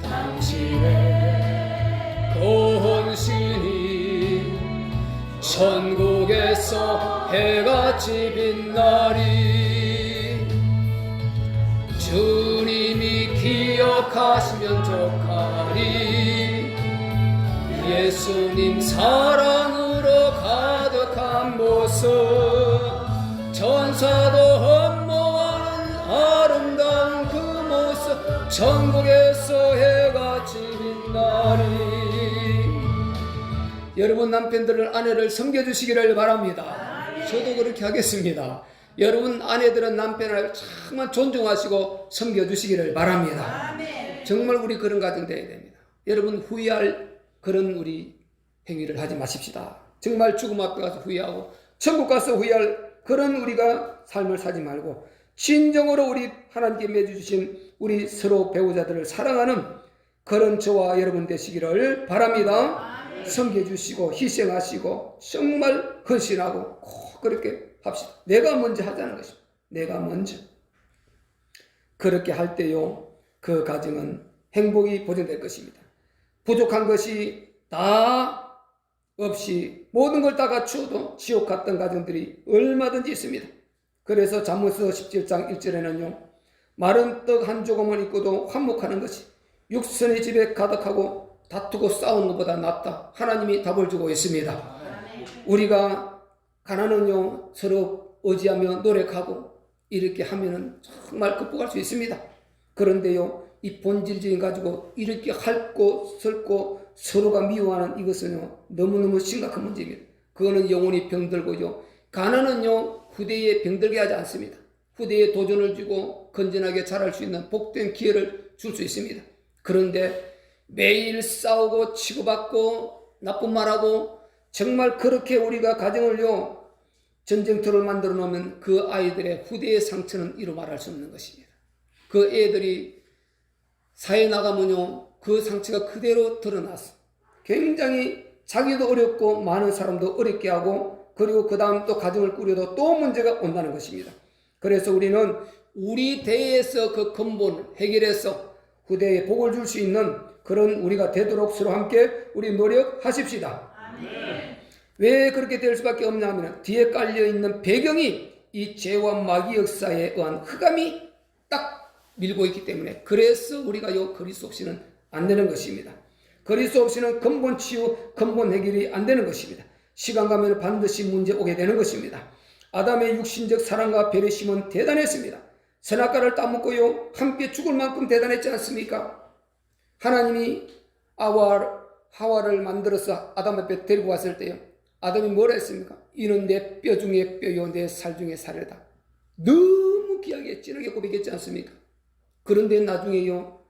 당신의 그 헌신이 천국에서 해같이 빛나리. 주님이 기억하시면 좋하리. 예수님 사랑으로 가득한 모습, 천사도 흠모하는 아름다운 그 모습, 천국에서 해같이 빛나리. 여러분 남편들은 아내를 섬겨주시기를 바랍니다. 저도 그렇게 하겠습니다. 여러분 아내들은 남편을 정말 존중하시고 섬겨주시기를 바랍니다. 정말 우리 그런 가정 되어야 됩니다. 여러분 후회할 그런 우리 행위를 하지 마십시다. 정말 죽음 앞에 가서 후회하고 천국 가서 후회할 그런 우리가 삶을 살지 말고 진정으로 우리 하나님께 맺어주신 우리 서로 배우자들을 사랑하는 그런 저와 여러분 되시기를 바랍니다. 섬겨주시고 희생하시고 정말 헌신하고 꼭 그렇게 합시다. 내가 먼저 하자는 것입니다. 내가 먼저. 그렇게 할 때요, 그 가정은 행복이 보존될 것입니다. 부족한 것이 다 없이 모든 걸 다 갖추어도 지옥 갔던 가정들이 얼마든지 있습니다. 그래서 잠언서 17장 1절에는요, 마른 떡 한 조각만 있고도 화목하는 것이 육선의 집에 가득하고 다투고 싸우는 것보다 낫다. 하나님이 답을 주고 있습니다. 우리가 가난은요, 서로 의지하며 노력하고 이렇게 하면은 정말 극복할 수 있습니다. 그런데요, 이 본질적인 가지고 이렇게 핥고 설고 서로가 미워하는 이것은요, 너무너무 심각한 문제입니다. 그거는 영혼이 병들고요, 가난은요, 후대에 병들게 하지 않습니다. 후대에 도전을 주고 건전하게 자랄 수 있는 복된 기회를 줄 수 있습니다. 그런데 매일 싸우고 치고받고 나쁜 말하고 정말 그렇게 우리가 가정을요, 전쟁터를 만들어 놓으면 그 아이들의 후대의 상처는 이루 말할 수 없는 것입니다. 그 애들이 사회에 나가면요, 그 상처가 그대로 드러나서 굉장히 자기도 어렵고 많은 사람도 어렵게 하고, 그리고 그 다음 또 가정을 꾸려도 또 문제가 온다는 것입니다. 그래서 우리는 우리 대에서 그 근본을 해결해서 후대에 복을 줄 수 있는 그런 우리가 되도록 서로 함께 우리 노력하십시다. 아멘. 왜 그렇게 될 수밖에 없냐 하면 뒤에 깔려있는 배경이 이 죄와 마귀 역사에 의한 흑암이 딱 밀고 있기 때문에, 그래서 우리가 요 그리스도 없이는 안 되는 것입니다. 그리스도 없이는 근본 치유, 근본 해결이 안 되는 것입니다. 시간 가면 반드시 문제 오게 되는 것입니다. 아담의 육신적 사랑과 배려심은 대단했습니다. 선악과를 따먹고요, 함께 죽을 만큼 대단했지 않습니까? 하나님이 하와를 만들어서 아담 앞에 데리고 왔을 때요, 아담이 뭐라 했습니까? 이는 내 뼈 중에 뼈요, 내 살 중에 살이다. 너무 귀하게 진하게 고백했지 않습니까? 그런데 나중에요,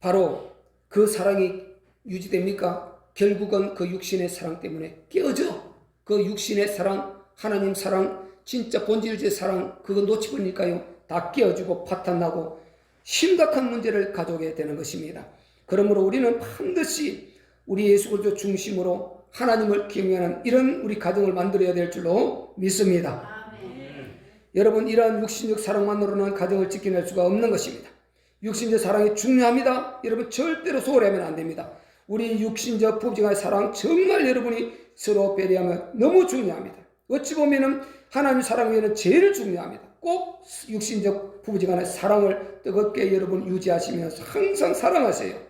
바로 그 사랑이 유지됩니까? 결국은 그 육신의 사랑 때문에 깨어져. 그 육신의 사랑, 하나님 사랑, 진짜 본질의 사랑, 그거 놓치보니까요, 다 깨어지고 파탄나고 심각한 문제를 가져오게 되는 것입니다. 그러므로 우리는 반드시 우리 예수 그리스도 중심으로 하나님을 경외하는 이런 우리 가정을 만들어야 될 줄로 믿습니다. 여러분, 이러한 육신적 사랑만으로는 가정을 지켜낼 수가 없는 것입니다. 육신적 사랑이 중요합니다. 여러분, 절대로 소홀하면 안 됩니다. 우리 육신적 부부간의 사랑 정말 여러분이 서로 배려하면 너무 중요합니다. 어찌 보면은 하나님 사랑 외에는 제일 중요합니다. 꼭 육신적 부부간의 사랑을 뜨겁게 여러분 유지하시면서 항상 사랑하세요.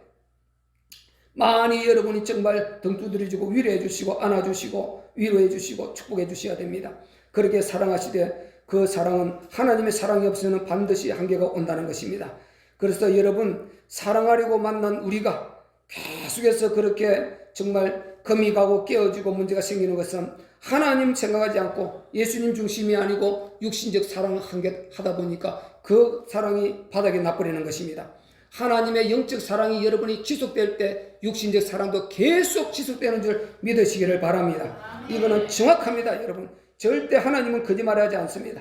많이 여러분이 정말 등 두드려주고 위로해 주시고 안아주시고 위로해 주시고 축복해 주셔야 됩니다. 그렇게 사랑하시되 그 사랑은 하나님의 사랑이 없으면 반드시 한계가 온다는 것입니다. 그래서 여러분, 사랑하려고 만난 우리가 계속해서 그렇게 정말 금이 가고 깨어지고 문제가 생기는 것은 하나님 생각하지 않고 예수님 중심이 아니고 육신적 사랑을 하다 보니까 그 사랑이 바닥에 나버리는 것입니다. 하나님의 영적 사랑이 여러분이 지속될 때 육신적 사랑도 계속 지속되는 줄 믿으시기를 바랍니다. 이거는 정확합니다. 여러분, 절대 하나님은 거짓말하지 않습니다.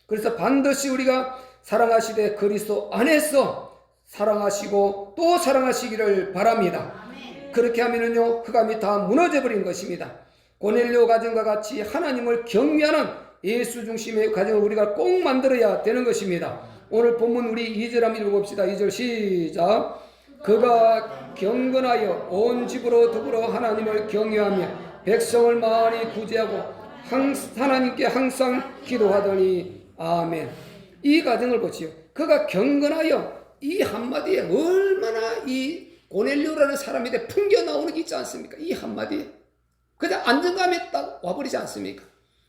그래서 반드시 우리가 사랑하시되 그리스도 안에서 사랑하시고 또 사랑하시기를 바랍니다. 그렇게 하면은요, 흑암이 다 무너져버린 것입니다. 고넬료 가정과 같이 하나님을 경외하는 예수 중심의 가정을 우리가 꼭 만들어야 되는 것입니다. 오늘 본문 우리 2절 한번 읽어봅시다. 2절 시작. 그가 경건하여 온 집으로 더불어 하나님을 경외하며 백성을 많이 구제하고 하나님께 항상 기도하더니 아멘. 이 가정을 보시오. 그가 경건하여, 이 한마디에 얼마나 이 고넬료라는 사람이 풍겨 나오는 게 있지 않습니까? 이 한마디에 그냥 안정감에 딱 와버리지 않습니까?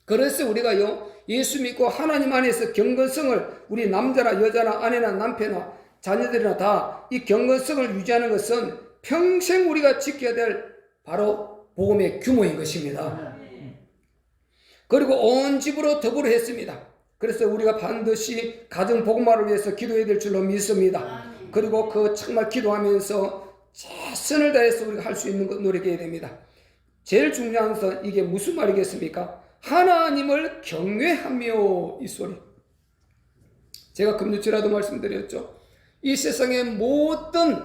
그래서 우리가요, 예수 믿고 하나님 안에서 경건성을, 우리 남자나 여자나 아내나 남편이나 자녀들이나 다 이 경건성을 유지하는 것은 평생 우리가 지켜야 될 바로 복음의 규모인 것입니다. 그리고 온 집으로 더불어 했습니다. 그래서 우리가 반드시 가정 복음화를 위해서 기도해야 될 줄로 믿습니다. 그리고 그 정말 기도하면서 최선을 다해서 우리가 할 수 있는 것 노력해야 됩니다. 제일 중요한 것은 이게 무슨 말이겠습니까? 하나님을 경외하며, 이 소리. 제가 금주치라도 말씀드렸죠. 이 세상의 모든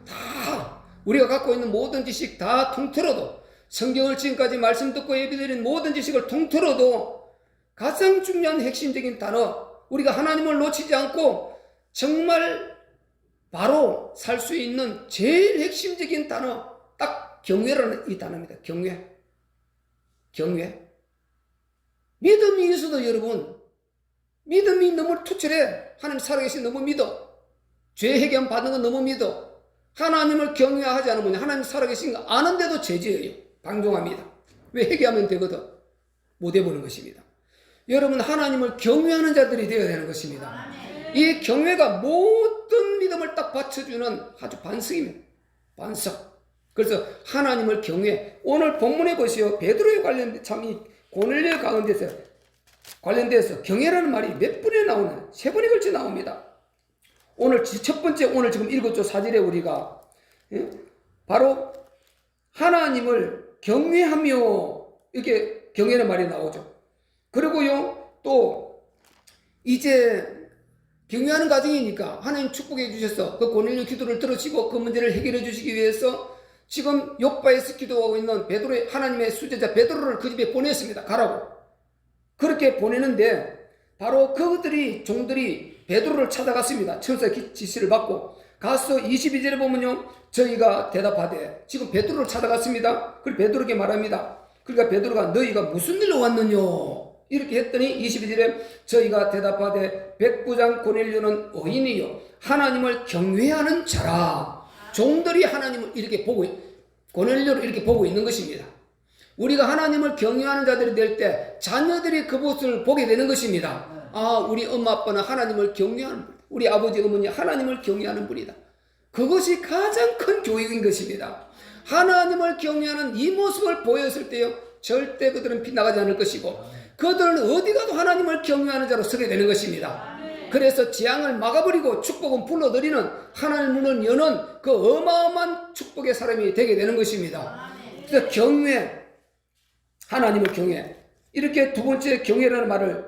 다 우리가 갖고 있는 모든 지식 다 통틀어도, 성경을 지금까지 말씀 듣고 예배드린 모든 지식을 통틀어도 가장 중요한 핵심적인 단어, 우리가 하나님을 놓치지 않고 정말 바로 살 수 있는 제일 핵심적인 단어, 딱 경외라는 이 단어입니다. 경외. 믿음이 있어도 여러분, 믿음이 너무 투철해. 하나님 살아계신 너무 믿어. 죄 해결 받는 건 너무 믿어. 하나님을 경외하지 않으면 하나님 살아계신 거 아는데도 죄지어요. 방종합니다. 왜? 회개하면 되거든. 못 해보는 것입니다. 여러분, 하나님을 경외하는 자들이 되어야 되는 것입니다. 이 경외가 모든 믿음을 딱 받쳐주는 아주 반석입니다. 반석. 그래서 하나님을 경외. 오늘 본문에 보시오. 베드로에 관련된 참이 고넬료 가운데서 관련돼서 경외라는 말이 몇 번이나 나오는, 3번에 걸쳐 나옵니다. 오늘 첫 번째, 오늘 지금 읽었죠. 4절에 우리가 바로 하나님을 경외하며, 이렇게 경외라는 말이 나오죠. 그리고요, 또 이제 경외하는 과정이니까 하나님 축복해 주셔서 그 고넬료 기도를 들으시고 그 문제를 해결해 주시기 위해서 지금 욥바에서 기도하고 있는 베드로의, 하나님의 수제자 베드로를 그 집에 보냈습니다. 가라고. 그렇게 보내는데 바로 그들이, 종들이 베드로를 찾아갔습니다. 천사의 지시를 받고 가서 22절에 보면요, 저희가 대답하되, 지금 베드로를 찾아갔습니다. 그리고 베드로에게 말합니다. 그러니까 베드로가 너희가 무슨 일로 왔느냐 이렇게 했더니 22절에 저희가 대답하되 백부장 고넬료는 의인이요 하나님을 경외하는 자라. 종들이 하나님을 이렇게 보고, 고넬료를 이렇게 보고 있는 것입니다. 우리가 하나님을 경외하는 자들이 될 때 자녀들이 그 모습을 보게 되는 것입니다. 아, 우리 엄마 아빠는 하나님을 경외하는 분, 우리 아버지 어머니 하나님을 경외하는 분이다. 그것이 가장 큰 교육인 것입니다. 하나님을 경외하는 이 모습을 보였을 때요, 절대 그들은 빗나가지 않을 것이고 그들은 어디 가도 하나님을 경외하는 자로 서게 되는 것입니다. 그래서 재앙을 막아버리고 축복은 불러들이는, 하나님 문을 여는 그 어마어마한 축복의 사람이 되게 되는 것입니다. 그래서 경외, 하나님을 경외, 이렇게 두 번째 경외라는 말을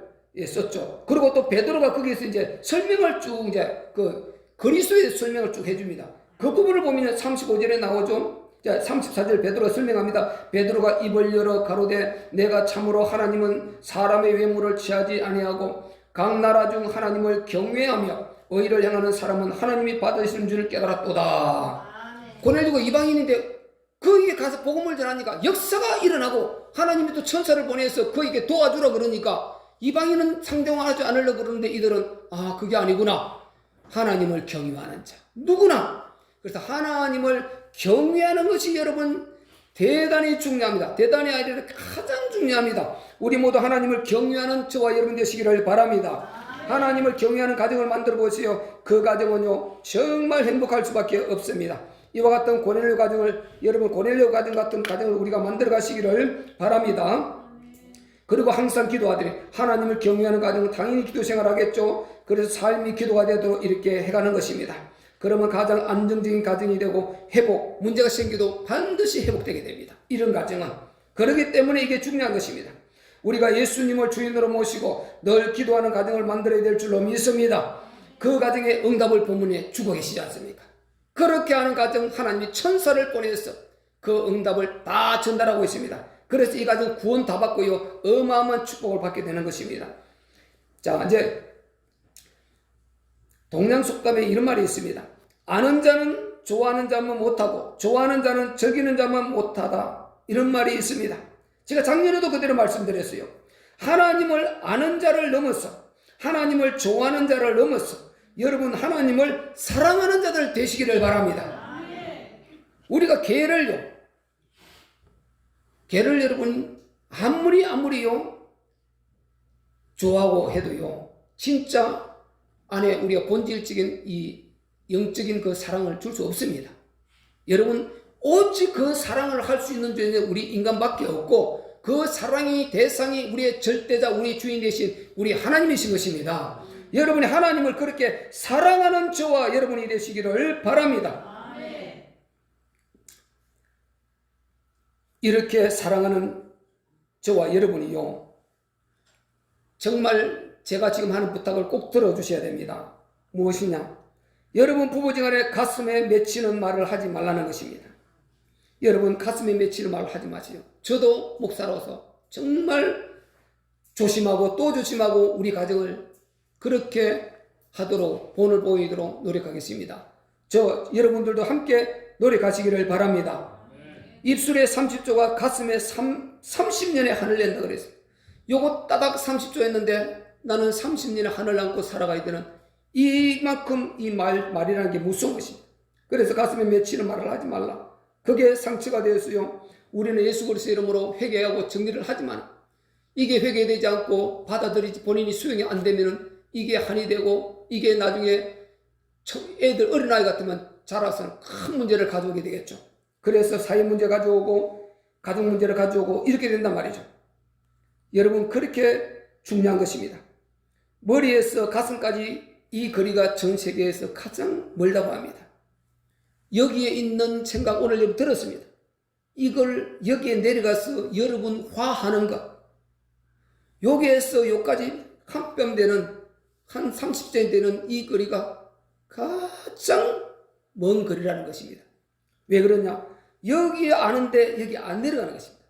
썼죠. 그리고 또 베드로가 거기에서 이제 설명을 쭉, 이제 그 그리스도의 설명을 쭉 해줍니다. 그 부분을 보면 35절에 나오죠. 자, 34절 베드로가 설명합니다. 베드로가 입을 열어 가로되 내가 참으로 하나님은 사람의 외모를 취하지 아니하고 각 나라 중 하나님을 경외하며 의를 행하는 사람은 하나님이 받으시는 줄 깨달았도다. 고넬료가 이방인인데 거기에 가서 복음을 전하니까 역사가 일어나고 하나님이 또 천사를 보내서 그에게 도와주라 그러니까 이방인은 상대하지 않으려고 그러는데 이들은 그게 아니구나. 하나님을 경외하는 자 누구나. 그래서 하나님을 경외하는 것이 여러분 대단히 중요합니다. 대단히 아니라 가장 중요합니다. 우리 모두 하나님을 경외하는 저와 여러분 되시기를 바랍니다. 하나님을 경외하는 가정을 만들어 보세요. 그 가정은요 정말 행복할 수밖에 없습니다. 이와 같은 고넬료 가정을 여러분 고넬료 가정 같은 가정을 우리가 만들어 가시기를 바랍니다. 그리고 항상 기도하더니 하나님을 경외하는 가정은 당연히 기도 생활하겠죠. 그래서 삶이 기도가 되도록 이렇게 해가는 것입니다. 그러면 가장 안정적인 가정이 되고 회복, 문제가 생겨도 반드시 회복되게 됩니다. 이런 가정은. 그렇기 때문에 이게 중요한 것입니다. 우리가 예수님을 주인으로 모시고 늘 기도하는 가정을 만들어야 될 줄로 믿습니다. 그 가정의 응답을 본문에 주고 계시지 않습니까? 그렇게 하는 가정 하나님이 천사를 보내서 그 응답을 다 전달하고 있습니다. 그래서 이 가정 구원 다 받고요 어마어마한 축복을 받게 되는 것입니다. 자, 이제 동양 속담에 이런 말이 있습니다. 아는 자는 좋아하는 자만 못하고 좋아하는 자는 즐기는 자만 못하다. 이런 말이 있습니다. 제가 작년에도 그대로 말씀드렸어요. 하나님을 아는 자를 넘어서 하나님을 좋아하는 자를 넘어서 여러분 하나님을 사랑하는 자들 되시기를 바랍니다. 우리가 개를 여러분 아무리요 좋아하고 해도요 진짜 안에 우리가 본질적인 이 영적인 그 사랑을 줄 수 없습니다. 여러분 오직 그 사랑을 할 수 있는 존재는 우리 인간밖에 없고 그 사랑의 대상이 우리의 절대자 우리 주인 되신 우리 하나님이신 것입니다. 여러분이 하나님을 그렇게 사랑하는 저와 여러분이 되시기를 바랍니다. 이렇게 사랑하는 저와 여러분이요 정말 제가 지금 하는 부탁을 꼭 들어주셔야 됩니다. 무엇이냐? 여러분 부부지간에 가슴에 맺히는 말을 하지 말라는 것입니다. 여러분 가슴에 맺히는 말을 하지 마세요. 저도 목사로서 정말 조심하고 또 조심하고 우리 가정을 그렇게 하도록 본을 보이도록 노력하겠습니다. 저 여러분들도 함께 노력하시기를 바랍니다. 입술에 30조가 가슴에 30년의 하늘 낸다 그랬어요. 요거 따닥 30조 했는데 나는 30년의 하늘 안고 살아가야 되는 이만큼 이 말이라는 게 무서운 것입니다. 그래서 가슴에 맺히는 말을 하지 말라. 그게 상처가 되었어요. 우리는 예수 그리스도의 이름으로 회개하고 정리를 하지만 이게 회개되지 않고 받아들이지 본인이 수용이 안 되면 이게 한이 되고 이게 나중에 애들 어린아이 같으면 자라서는 큰 문제를 가져오게 되겠죠. 그래서 사회 문제 가져오고 가정 문제를 가져오고 이렇게 된단 말이죠. 여러분 그렇게 중요한 것입니다. 머리에서 가슴까지 이 거리가 전 세계에서 가장 멀다고 합니다. 여기에 있는 생각 오늘 여러분 들었습니다. 이걸 여기에 내려가서 여러분 화하는 것 여기에서 여기까지 한 뼘 되는 한 30cm 되는 이 거리가 가장 먼 거리라는 것입니다. 왜 그러냐? 여기에 아는데 여기 안 내려가는 것입니다.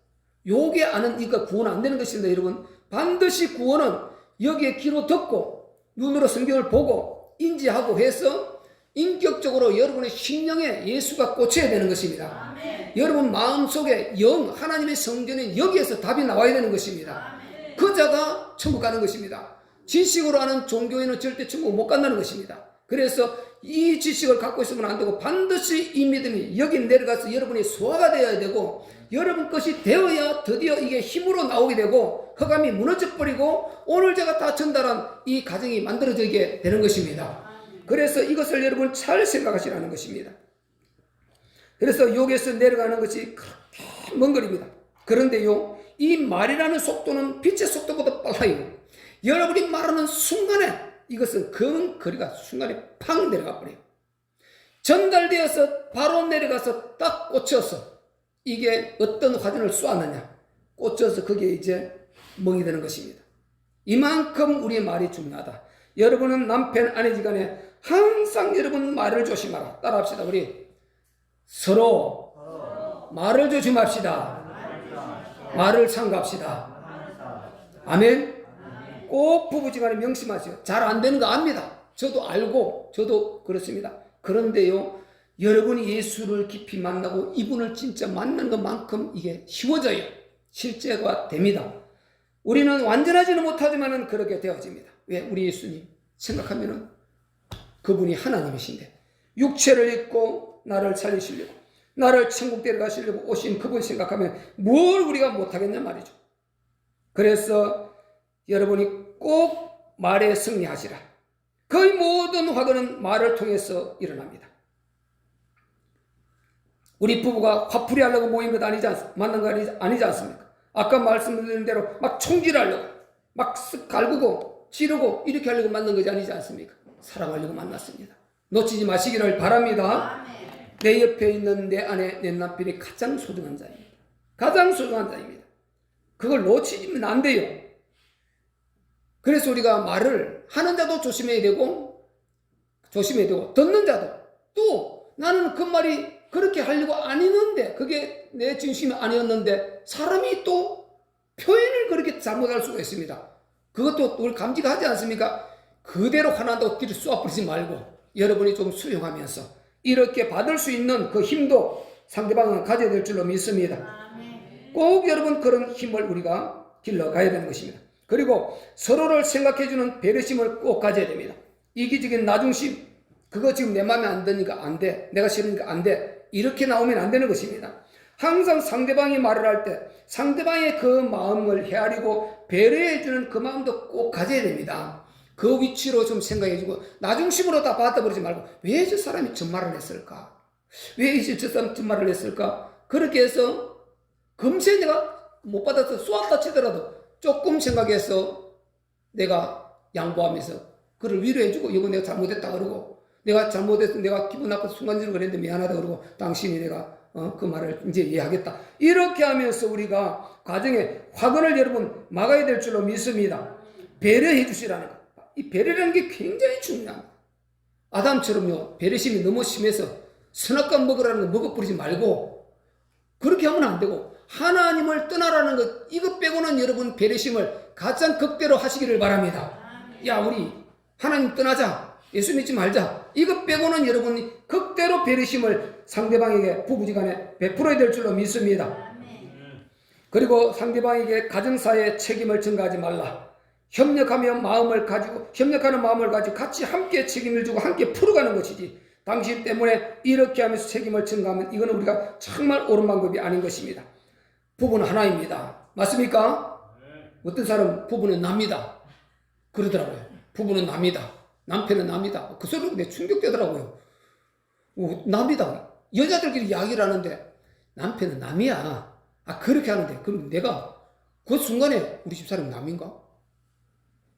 여기에 아는 이가 구원 안 되는 것입니다. 여러분 반드시 구원은 여기에 귀로 듣고 눈으로 성경을 보고 인지하고 해서 인격적으로 여러분의 심령에 예수가 꽂혀야 되는 것입니다. 아멘. 여러분 마음속에 영 하나님의 성전은 여기에서 답이 나와야 되는 것입니다. 아멘. 그 자가 천국 가는 것입니다. 지식으로 하는 종교에는 절대 천국 못 간다는 것입니다. 그래서 이 지식을 갖고 있으면 안 되고 반드시 이 믿음이 여기 내려가서 여러분이 소화가 되어야 되고 여러분 것이 되어야 드디어 이게 힘으로 나오게 되고 흑암이 무너져버리고 오늘 제가 다 전달한 이 가정이 만들어지게 되는 것입니다. 그래서 이것을 여러분 잘 생각하시라는 것입니다. 그래서 여기에서 내려가는 것이 그렇게 먼 거리입니다. 그런데요 이 말이라는 속도는 빛의 속도보다 빨라요. 여러분이 말하는 순간에 이것은 그 거리가 순간에 팍 내려가 버려요. 전달되어서 바로 내려가서 딱 꽂혀서 이게 어떤 화전을 쏘았느냐 꽂혀서 그게 이제 멍이 되는 것입니다. 이만큼 우리의 말이 중요하다. 여러분은 남편 아내지간에 항상 여러분 말을 조심하라. 따라합시다. 우리 서로 말을 조심합시다. 말을 삼갑시다. 아멘. 꼭 부부지간에 명심하세요. 잘 안 되는 거 압니다. 저도 알고 저도 그렇습니다. 그런데요, 여러분이 예수를 깊이 만나고 이분을 진짜 만난 것만큼 이게 쉬워져요. 실제가 됩니다. 우리는 완전하지는 못하지만 그렇게 되어집니다. 왜? 우리 예수님 생각하면은 그분이 하나님이신데 육체를 입고 나를 살리시려고 나를 천국 데려가시려고 오신 그분 생각하면 뭘 우리가 못하겠냐 말이죠. 그래서 여러분이 꼭 말에 승리하시라. 거의 모든 화근은 말을 통해서 일어납니다. 우리 부부가 화풀이 하려고 모인 것 만난 거 아니지 않습니까? 아까 말씀드린 대로 막 총질하려고 막 쓱 갈구고 찌르고 이렇게 하려고 만난 것이 아니지 않습니까? 사랑하려고 만났습니다. 놓치지 마시기를 바랍니다. 내 옆에 있는 내 아내, 내 남편이 가장 소중한 자입니다. 가장 소중한 자입니다. 그걸 놓치면 안 돼요. 그래서 우리가 말을 하는 자도 조심해야 되고 듣는 자도 또 나는 그 말이 그렇게 하려고 안 했는데 그게 내 진심이 아니었는데 사람이 또 표현을 그렇게 잘못할 수가 있습니다. 그것도 우리 감지하지 않습니까? 그대로 화난다고 뒤를 쏘아버리지 말고 여러분이 좀 수용하면서 이렇게 받을 수 있는 그 힘도 상대방은 가져야 될 줄로 믿습니다. 꼭 여러분 그런 힘을 우리가 길러가야 되는 것입니다. 그리고 서로를 생각해주는 배려심을 꼭 가져야 됩니다. 이기적인 나중심, 그거 지금 내 마음에 안 드니까 안 돼, 내가 싫으니까 안 돼, 이렇게 나오면 안 되는 것입니다. 항상 상대방이 말을 할 때 상대방의 그 마음을 헤아리고 배려해주는 그 마음도 꼭 가져야 됩니다. 그 위치로 좀 생각해주고 나중심으로 다 받아버리지 말고 왜 저 사람이 저 말을 했을까? 왜 저 사람이 저 말을 했을까? 그렇게 해서 금세 내가 못 받아서 쏘았다 치더라도 조금 생각해서 내가 양보하면서 그를 위로해주고 이거 내가 잘못했다 그러고 내가 잘못해서 내가 기분 나빠서 순간적으로 그랬는데 미안하다 그러고 당신이 내가 그 말을 이제 이해하겠다. 이렇게 하면서 우리가 가정에 화근을 여러분 막아야 될 줄로 믿습니다. 배려해 주시라는 것. 이 배려라는 게 굉장히 중요합니다. 아담처럼요, 배려심이 너무 심해서 선악과 먹으라는 거 먹어버리지 말고 그렇게 하면 안 되고 하나님을 떠나라는 것, 이것 빼고는 여러분 배려심을 가장 극대로 하시기를 바랍니다. 야, 우리 하나님 떠나자, 예수 믿지 말자, 이것 빼고는 여러분이 극대로 배려심을 상대방에게 부부지간에 베풀어야 될 줄로 믿습니다. 그리고 상대방에게 가정사의 책임을 전가하지 말라. 협력하는 마음을 가지고 같이 함께 책임을 지고 함께 풀어가는 것이지 당신 때문에 이렇게 하면서 책임을 전가하면 이거는 우리가 정말 옳은 방법이 아닌 것입니다. 부부는 하나입니다. 맞습니까? 어떤 사람 부부는 납니다 그러더라고요. 부부는 납니다. 남편은 납니다. 그 소리가 내 충격되더라고요. 납니다. 여자들끼리 이야기를 하는데 남편은 남이야. 그렇게 하는데 그럼 내가 그 순간에 우리 집사람 남인가?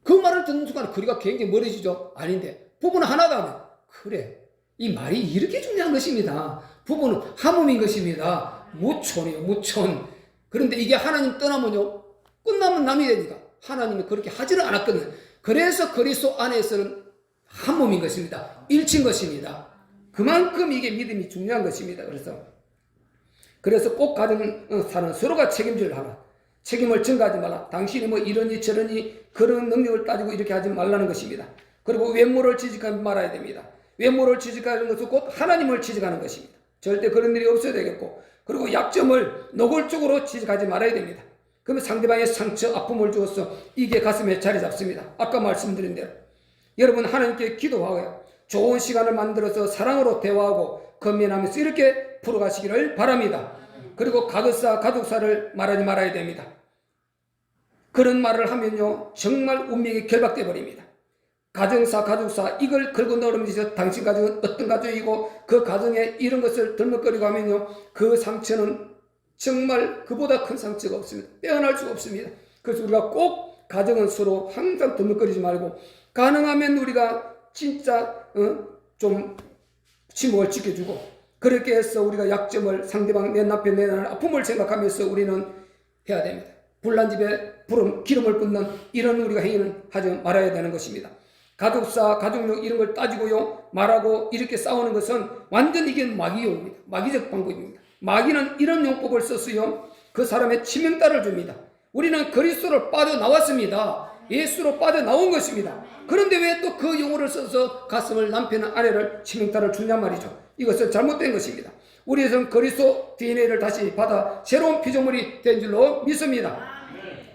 그 말을 듣는 순간에 거리가 굉장히 멀어지죠. 아닌데 부부는 하나다 하면 그래, 이 말이 이렇게 중요한 것입니다. 부부는 한 몸인 것입니다. 무촌이에요, 무촌. 그런데 이게 하나님 떠나면요 끝나면 남이 되니까 하나님은 그렇게 하지를 않았거든요. 그래서 그리스도 안에서는 한 몸인 것입니다. 일친 것입니다. 그만큼 이게 믿음이 중요한 것입니다. 그래서 꼭 가정 사는 서로가 책임질 하라. 책임을 전가하지 말라. 당신이 뭐 이러니 저러니 그런 능력을 따지고 이렇게 하지 말라는 것입니다. 그리고 외모를 지적하지 말아야 됩니다. 외모를 지적하는 것은 곧 하나님을 지적하는 것입니다. 절대 그런 일이 없어야 되겠고, 그리고 약점을 노골적으로 지적하지 말아야 됩니다. 그러면 상대방의 상처, 아픔을 주어서 이게 가슴에 자리 잡습니다. 아까 말씀드린 대로 여러분 하나님께 기도하고요, 좋은 시간을 만들어서 사랑으로 대화하고 건면하면서 이렇게 풀어가시기를 바랍니다. 그리고 가족사를 말하지 말아야 됩니다. 그런 말을 하면요 정말 운명이 결박돼 버립니다. 가족사 이걸 걸고 넘어지셔서 당신 가족은 어떤 가족이고 그 가정에 이런 것을 덜먹거리고 하면요 그 상처는 정말 그보다 큰 상처가 없습니다. 빼어날 수가 없습니다. 그래서 우리가 꼭 가정은 서로 항상 덜먹거리지 말고 가능하면 우리가 진짜 좀 침묵을 지켜주고 그렇게 해서 우리가 약점을 상대방 내 남편 내 아픔을 생각하면서 우리는 해야 됩니다. 불난 집에 기름을 붓는 이런 우리가 행위는 하지 말아야 되는 것입니다. 가족사, 가족력 이런 걸 따지고요 말하고 이렇게 싸우는 것은 완전 이게 마귀용입니다. 마귀적 방법입니다. 마귀는 이런 용법을 써서요 그 사람의 치명타를 줍니다. 우리는 그리스도를 빠져나왔습니다. 예수로 빠져나온 것입니다. 그런데 왜 또 그 용어를 써서 가슴을, 남편, 아내를 치명타를 주냐 말이죠. 이것은 잘못된 것입니다. 우리에서는 그리스도 DNA를 다시 받아 새로운 피조물이 된 줄로 믿습니다.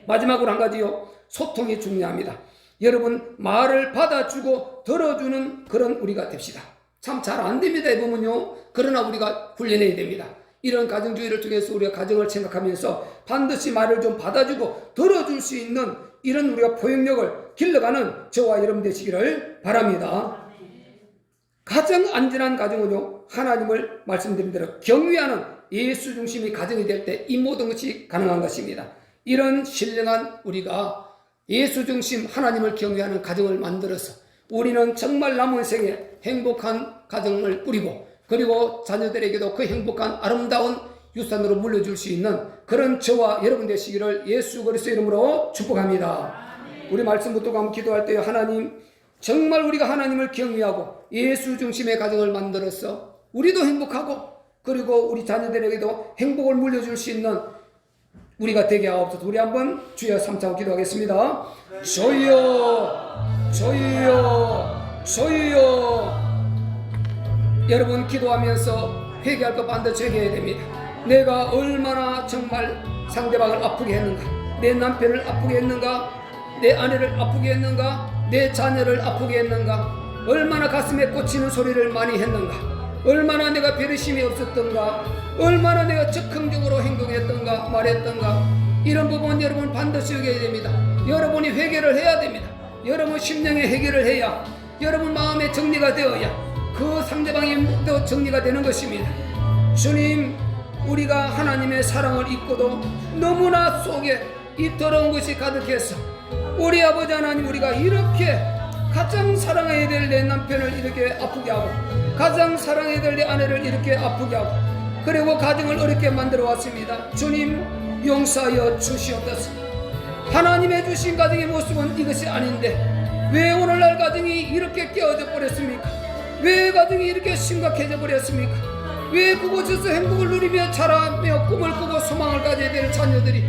마지막으로 한 가지요, 소통이 중요합니다. 여러분, 말을 받아주고 들어주는 그런 우리가 됩시다. 참 잘 안 됩니다. 이 부분요. 그러나 우리가 훈련해야 됩니다. 이런 가정주의를 통해서 우리가 가정을 생각하면서 반드시 말을 좀 받아주고 들어줄 수 있는 이런 우리가 포용력을 길러가는 저와 여러분 되시기를 바랍니다. 가장 안전한 가정은요, 하나님을 말씀드린 대로 경외하는 예수 중심의 가정이 될 때 이 모든 것이 가능한 것입니다. 이런 신령한 우리가 예수 중심 하나님을 경외하는 가정을 만들어서 우리는 정말 남은 생에 행복한 가정을 꾸리고 그리고 자녀들에게도 그 행복한 아름다운 유산으로 물려줄 수 있는 그런 저와 여러분 되시기를 예수 그리스도 이름으로 축복합니다. 우리 말씀 붙들고 한번 기도할 때 하나님, 정말 우리가 하나님을 경외하고 예수 중심의 가정을 만들어서 우리도 행복하고 그리고 우리 자녀들에게도 행복을 물려줄 수 있는 우리가 되게 하옵소서. 우리 한번 주여 삼창 기도하겠습니다. 주여, 주여, 주여. 여러분 기도하면서 회개할 것 반드시 회개해야 됩니다. 내가 얼마나 정말 상대방을 아프게 했는가, 내 남편을 아프게 했는가, 내 아내를 아프게 했는가, 내 자녀를 아프게 했는가, 얼마나 가슴에 꽂히는 소리를 많이 했는가, 얼마나 내가 배려심이 없었던가, 얼마나 내가 적극적으로 행동했던가 말했던가, 이런 부분 여러분 반드시 회개해야 됩니다. 여러분이 회개를 해야 됩니다. 여러분 심령의 회개를 해야, 여러분 마음의 정리가 되어야 그 상대방이 또 정리가 되는 것입니다. 주님, 우리가 하나님의 사랑을 잊고도 너무나 속에 이 더러운 것이 가득해서 우리 아버지 하나님, 우리가 이렇게 가장 사랑해야 될 내 남편을 이렇게 아프게 하고 가장 사랑해야 될 내 아내를 이렇게 아프게 하고 그리고 가정을 어렵게 만들어 왔습니다. 주님, 용서하여 주시옵소서. 하나님의 주신 가정의 모습은 이것이 아닌데 왜 오늘날 가정이 이렇게 깨어져 버렸습니까? 왜 가정이 이렇게 심각해져 버렸습니까? 왜 그곳에서 행복을 누리며 자라며 꿈을 꾸고 소망을 가져야 될 자녀들이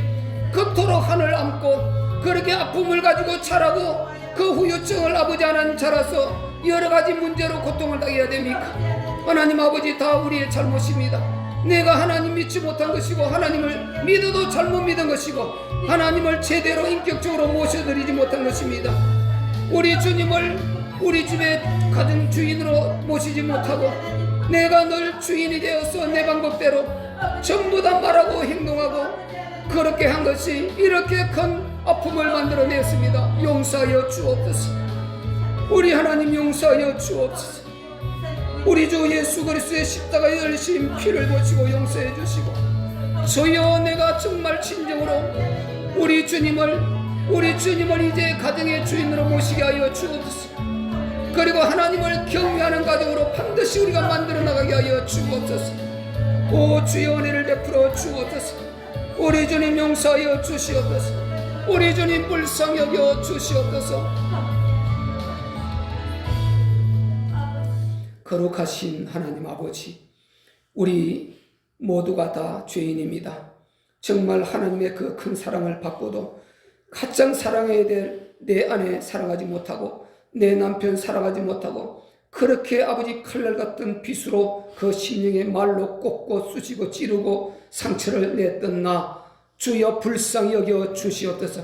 그토록 하늘 안고 그렇게 아픔을 가지고 자라고 그 후유증을 아버지 하나님 자라서 여러가지 문제로 고통을 당해야 됩니까? 하나님 아버지, 다 우리의 잘못입니다. 내가 하나님 믿지 못한 것이고 하나님을 믿어도 잘못 믿은 것이고 하나님을 제대로 인격적으로 모셔드리지 못한 것입니다. 우리 주님을 우리 집의 가정 주인으로 모시지 못하고 내가 늘 주인이 되어서 내 방법대로 전부 다 말하고 행동하고 그렇게 한 것이 이렇게 큰 아픔을 만들어냈습니다. 용서하여 주옵소서. 우리 하나님 용서하여 주옵소서. 우리 주 예수 그리스도의 십자가의 열심 피를 보시고 용서해 주시고, 주여, 내가 정말 진정으로 우리 주님을 이제 가정의 주인으로 모시게 하여 주옵소서. 그리고 하나님을 경외하는 가정으로 반드시 우리가 만들어 나가게 하여 주옵소서. 오 주여, 은혜를 베풀어 주옵소서. 우리 주님 용서하여 주시옵소서. 우리 주님 불쌍히 여겨 주시옵소서. 거룩하신 하나님 아버지, 우리 모두가 다 죄인입니다. 정말 하나님의 그 큰 사랑을 받고도 가장 사랑해야 될 내 아내 사랑하지 못하고 내 남편 사랑하지 못하고 그렇게 아버지 칼날 같은 빗으로 그 심령의 말로 꽂고 쑤시고 찌르고 상처를 냈던 나, 주여 불쌍히 여겨 주시옵소서.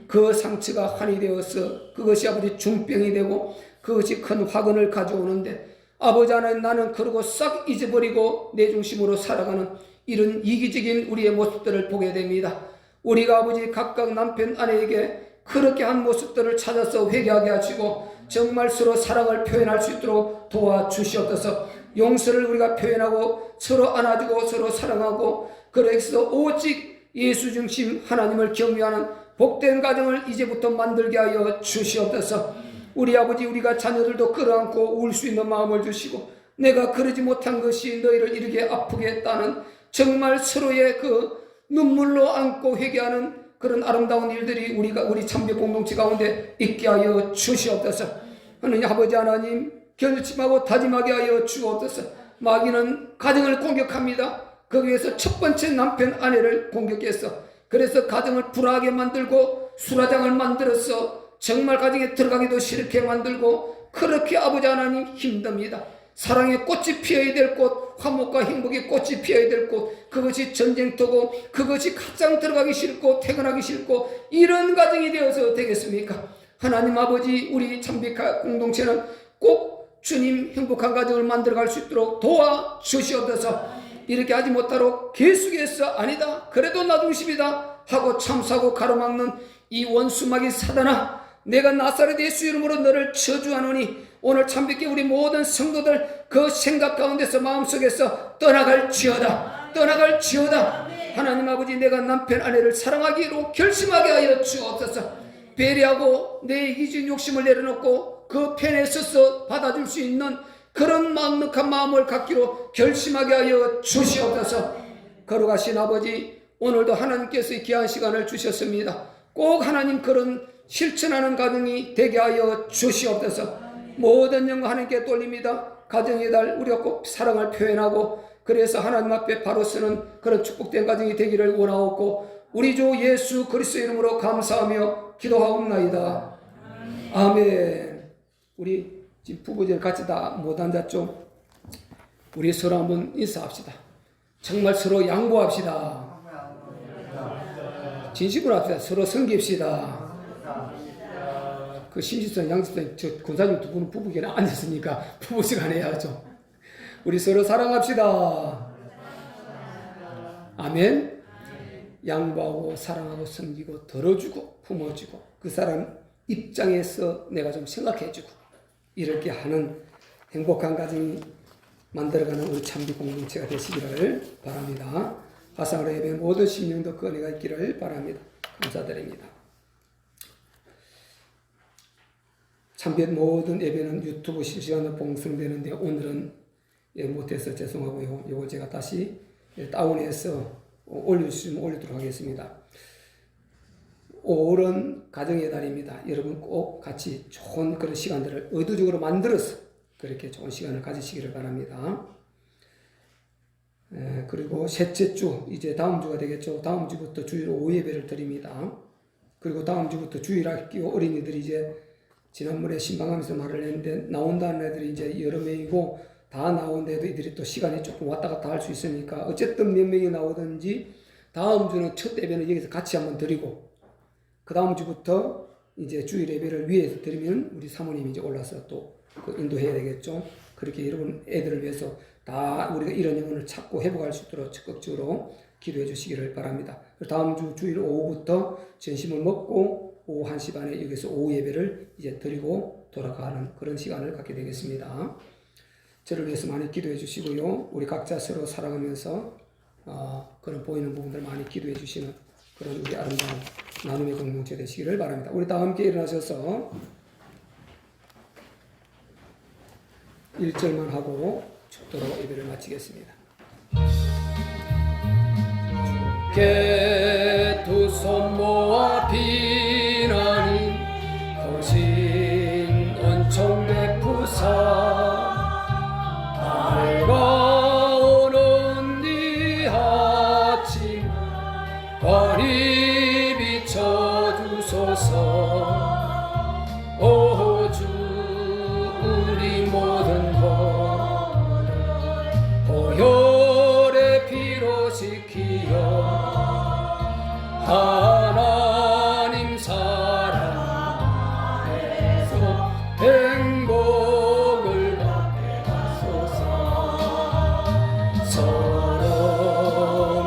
그 상처가 한이 되어서 그것이 아버지 중병이 되고 그것이 큰 화근을 가져오는데 아버지 하나님, 나는 그러고 싹 잊어버리고 내 중심으로 살아가는 이런 이기적인 우리의 모습들을 보게 됩니다. 우리가 아버지 각각 남편 아내에게 그렇게 한 모습들을 찾아서 회개하게 하시고 정말 서로 사랑을 표현할 수 있도록 도와주시옵소서. 용서를 우리가 표현하고 서로 안아주고 서로 사랑하고 그래서 오직 예수 중심 하나님을 경외하는 복된 가정을 이제부터 만들게 하여 주시옵소서. 우리 아버지, 우리가 자녀들도 끌어안고 울 수 있는 마음을 주시고 내가 그러지 못한 것이 너희를 이렇게 아프게 했다는 정말 서로의 그 눈물로 안고 회개하는 그런 아름다운 일들이 우리 참배 공동체 가운데 있게 하여 주시옵소서. 하느님 아버지 하나님 결심하고 다짐하게 하여 주옵소서. 마귀는 가정을 공격합니다. 거기에서 첫 번째 남편 아내를 공격해서 그래서 가정을 불화하게 만들고 수라장을 만들어서 정말 가정에 들어가기도 싫게 만들고 그렇게 아버지 하나님 힘듭니다. 사랑의 꽃이 피어야 될 곳, 화목과 행복의 꽃이 피어야 될 곳, 그것이 전쟁터고 그것이 가장 들어가기 싫고 퇴근하기 싫고 이런 가정이 되어서 되겠습니까? 하나님 아버지, 우리 참빛 공동체는 꼭 주님 행복한 가정을 만들어갈 수 있도록 도와주시옵소서. 이렇게 하지 못하도록 계속해서 아니다 그래도 나 중심이다 하고 참사하고 가로막는 이 원수마귀 사단아, 내가 나사렛 예수 이름으로 너를 저주하노니 오늘 참빛게 우리 모든 성도들 그 생각 가운데서 마음속에서 떠나갈지어다. 하나님 아버지, 내가 남편 아내를 사랑하기로 결심하게 하여 주옵소서. 배려하고 내 이기적인 욕심을 내려놓고 그 편에 서서 받아줄 수 있는 그런 넉넉한 마음을 갖기로 결심하게 하여 주시옵소서. 거룩하신 아버지, 오늘도 하나님께서 귀한 시간을 주셨습니다. 꼭 하나님 그런 실천하는 가정이 되게 하여 주시옵소서. 모든 영광 하나님께 돌립니다. 가정의 달 우리가 꼭 사랑을 표현하고 그래서 하나님 앞에 바로 서는 그런 축복된 가정이 되기를 원하옵고 우리 주 예수 그리스도 이름으로 감사하며 기도하옵나이다. 아멘. 우리 지금 부부들 같이 다 못 앉았죠? 우리 서로 한번 인사합시다. 정말 서로 양보합시다. 진심으로 합시다. 서로 섬깁시다. 그 심지선, 양지선, 저 권사님 두 분은 부부끼리 앉았으니까 부부 시간 해야죠. 우리 서로 사랑합시다. 아멘. 양보하고 사랑하고 섬기고 덜어주고 품어주고 그 사람 입장에서 내가 좀 생각해주고 이렇게 하는 행복한 가정이 만들어가는 우리 참비 공동체가 되시기를 바랍니다. 화상으로 예배 모든 심령도 그 은혜가 있기를 바랍니다. 감사드립니다. 참빛 모든 예배는 유튜브 실시간으로 방송되는데 오늘은 못해서 죄송하고요. 이거 제가 다시 다운해서 올려주시면 올리도록 하겠습니다. 5월은 가정의 달입니다. 여러분 꼭 같이 좋은 그런 시간들을 의도적으로 만들어서 그렇게 좋은 시간을 가지시기를 바랍니다. 그리고 셋째 주, 이제 다음 주가 되겠죠. 다음 주부터 주일 오후 예배를 드립니다. 그리고 다음 주부터 주일 학교 어린이들이 이제 지난번에 신방하면서 말을 했는데 나온다는 애들이 이제 여러 명이고 다 나온데도 이들이 또 시간이 조금 왔다 갔다 할 수 있으니까 어쨌든 몇 명이 나오든지 다음 주는 첫 예배는 여기서 같이 한번 드리고 그 다음 주부터 이제 주일 예배를 위에서 드리면 우리 사모님이 이제 올라서 또 인도해야 되겠죠. 그렇게 여러분 애들을 위해서 다 우리가 이런 영혼을 찾고 회복할 수 있도록 적극적으로 기도해 주시기를 바랍니다. 다음 주 주일 오후부터 점심을 먹고 오후 1시 반에 여기서 오후 예배를 이제 드리고 돌아가는 그런 시간을 갖게 되겠습니다. 저를 위해서 많이 기도해 주시고요. 우리 각자 서로 사랑하면서 그런 보이는 부분들 많이 기도해 주시는 그런 우리 아름다운 나눔의 공동체 되시기를 바랍니다. 우리 다 함께 일어나셔서 1절만 하고 축도로 예배를 마치겠습니다. 주께 두 손 모아 비나니 거신 은총 베푸사 밝아오는 네 아침 발이 비춰주소서. 오 주 우리 모든 것 보혈의 피로 지키어 하나님 사랑 안에서 행복을 받게 하소서. 서로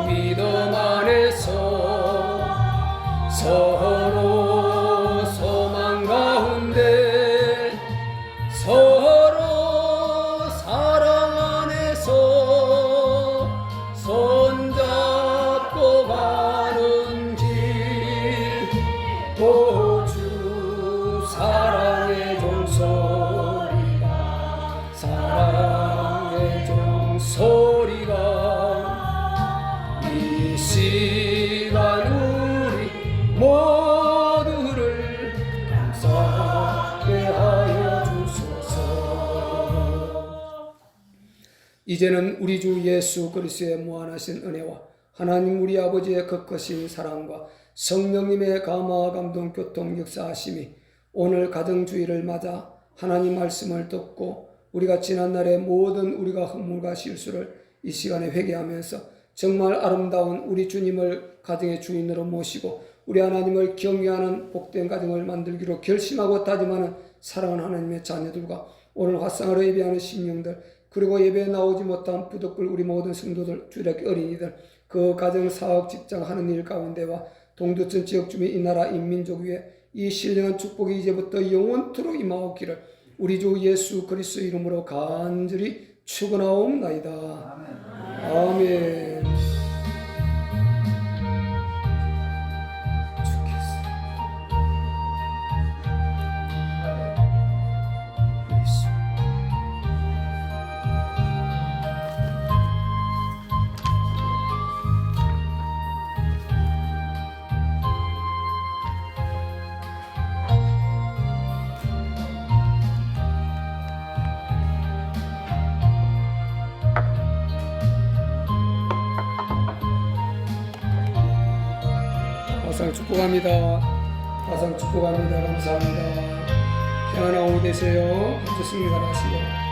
믿음 안에서 서로 소망 가운데 서로 사랑 안에서 손잡고 가는 길. 오 주 사랑의 종소리가 사랑의 종소리가 이 시간 우리 모두 이제는 우리 주 예수 그리스도의 무한하신 은혜와 하나님 우리 아버지의 거크신 사랑과 성령님의 감화 감동 교통 역사하심이 오늘 가정주의를 맞아 하나님 말씀을 듣고 우리가 지난날의 모든 우리가 허물과 실수를 이 시간에 회개하면서 정말 아름다운 우리 주님을 가정의 주인으로 모시고 우리 하나님을 경외하는 복된 가정을 만들기로 결심하고 다짐하는 사랑하는 하나님의 자녀들과 오늘 화상으로 예배하는 심령들 그리고 예배에 나오지 못한 부득불 우리 모든 성도들 주일학교 어린이들 그 가정 사업 직장 하는 일 가운데와 동두천 지역 주민 이 나라 인민족 위에 이 신령한 축복이 이제부터 영원토록 임하옵기를 우리 주 예수 그리스도 이름으로 간절히 축원하옵나이다. 아멘. 화상 축복합니다. 화상 축복합니다. 감사합니다. 평안한 오후 되세요. 좋습니다. 하시고.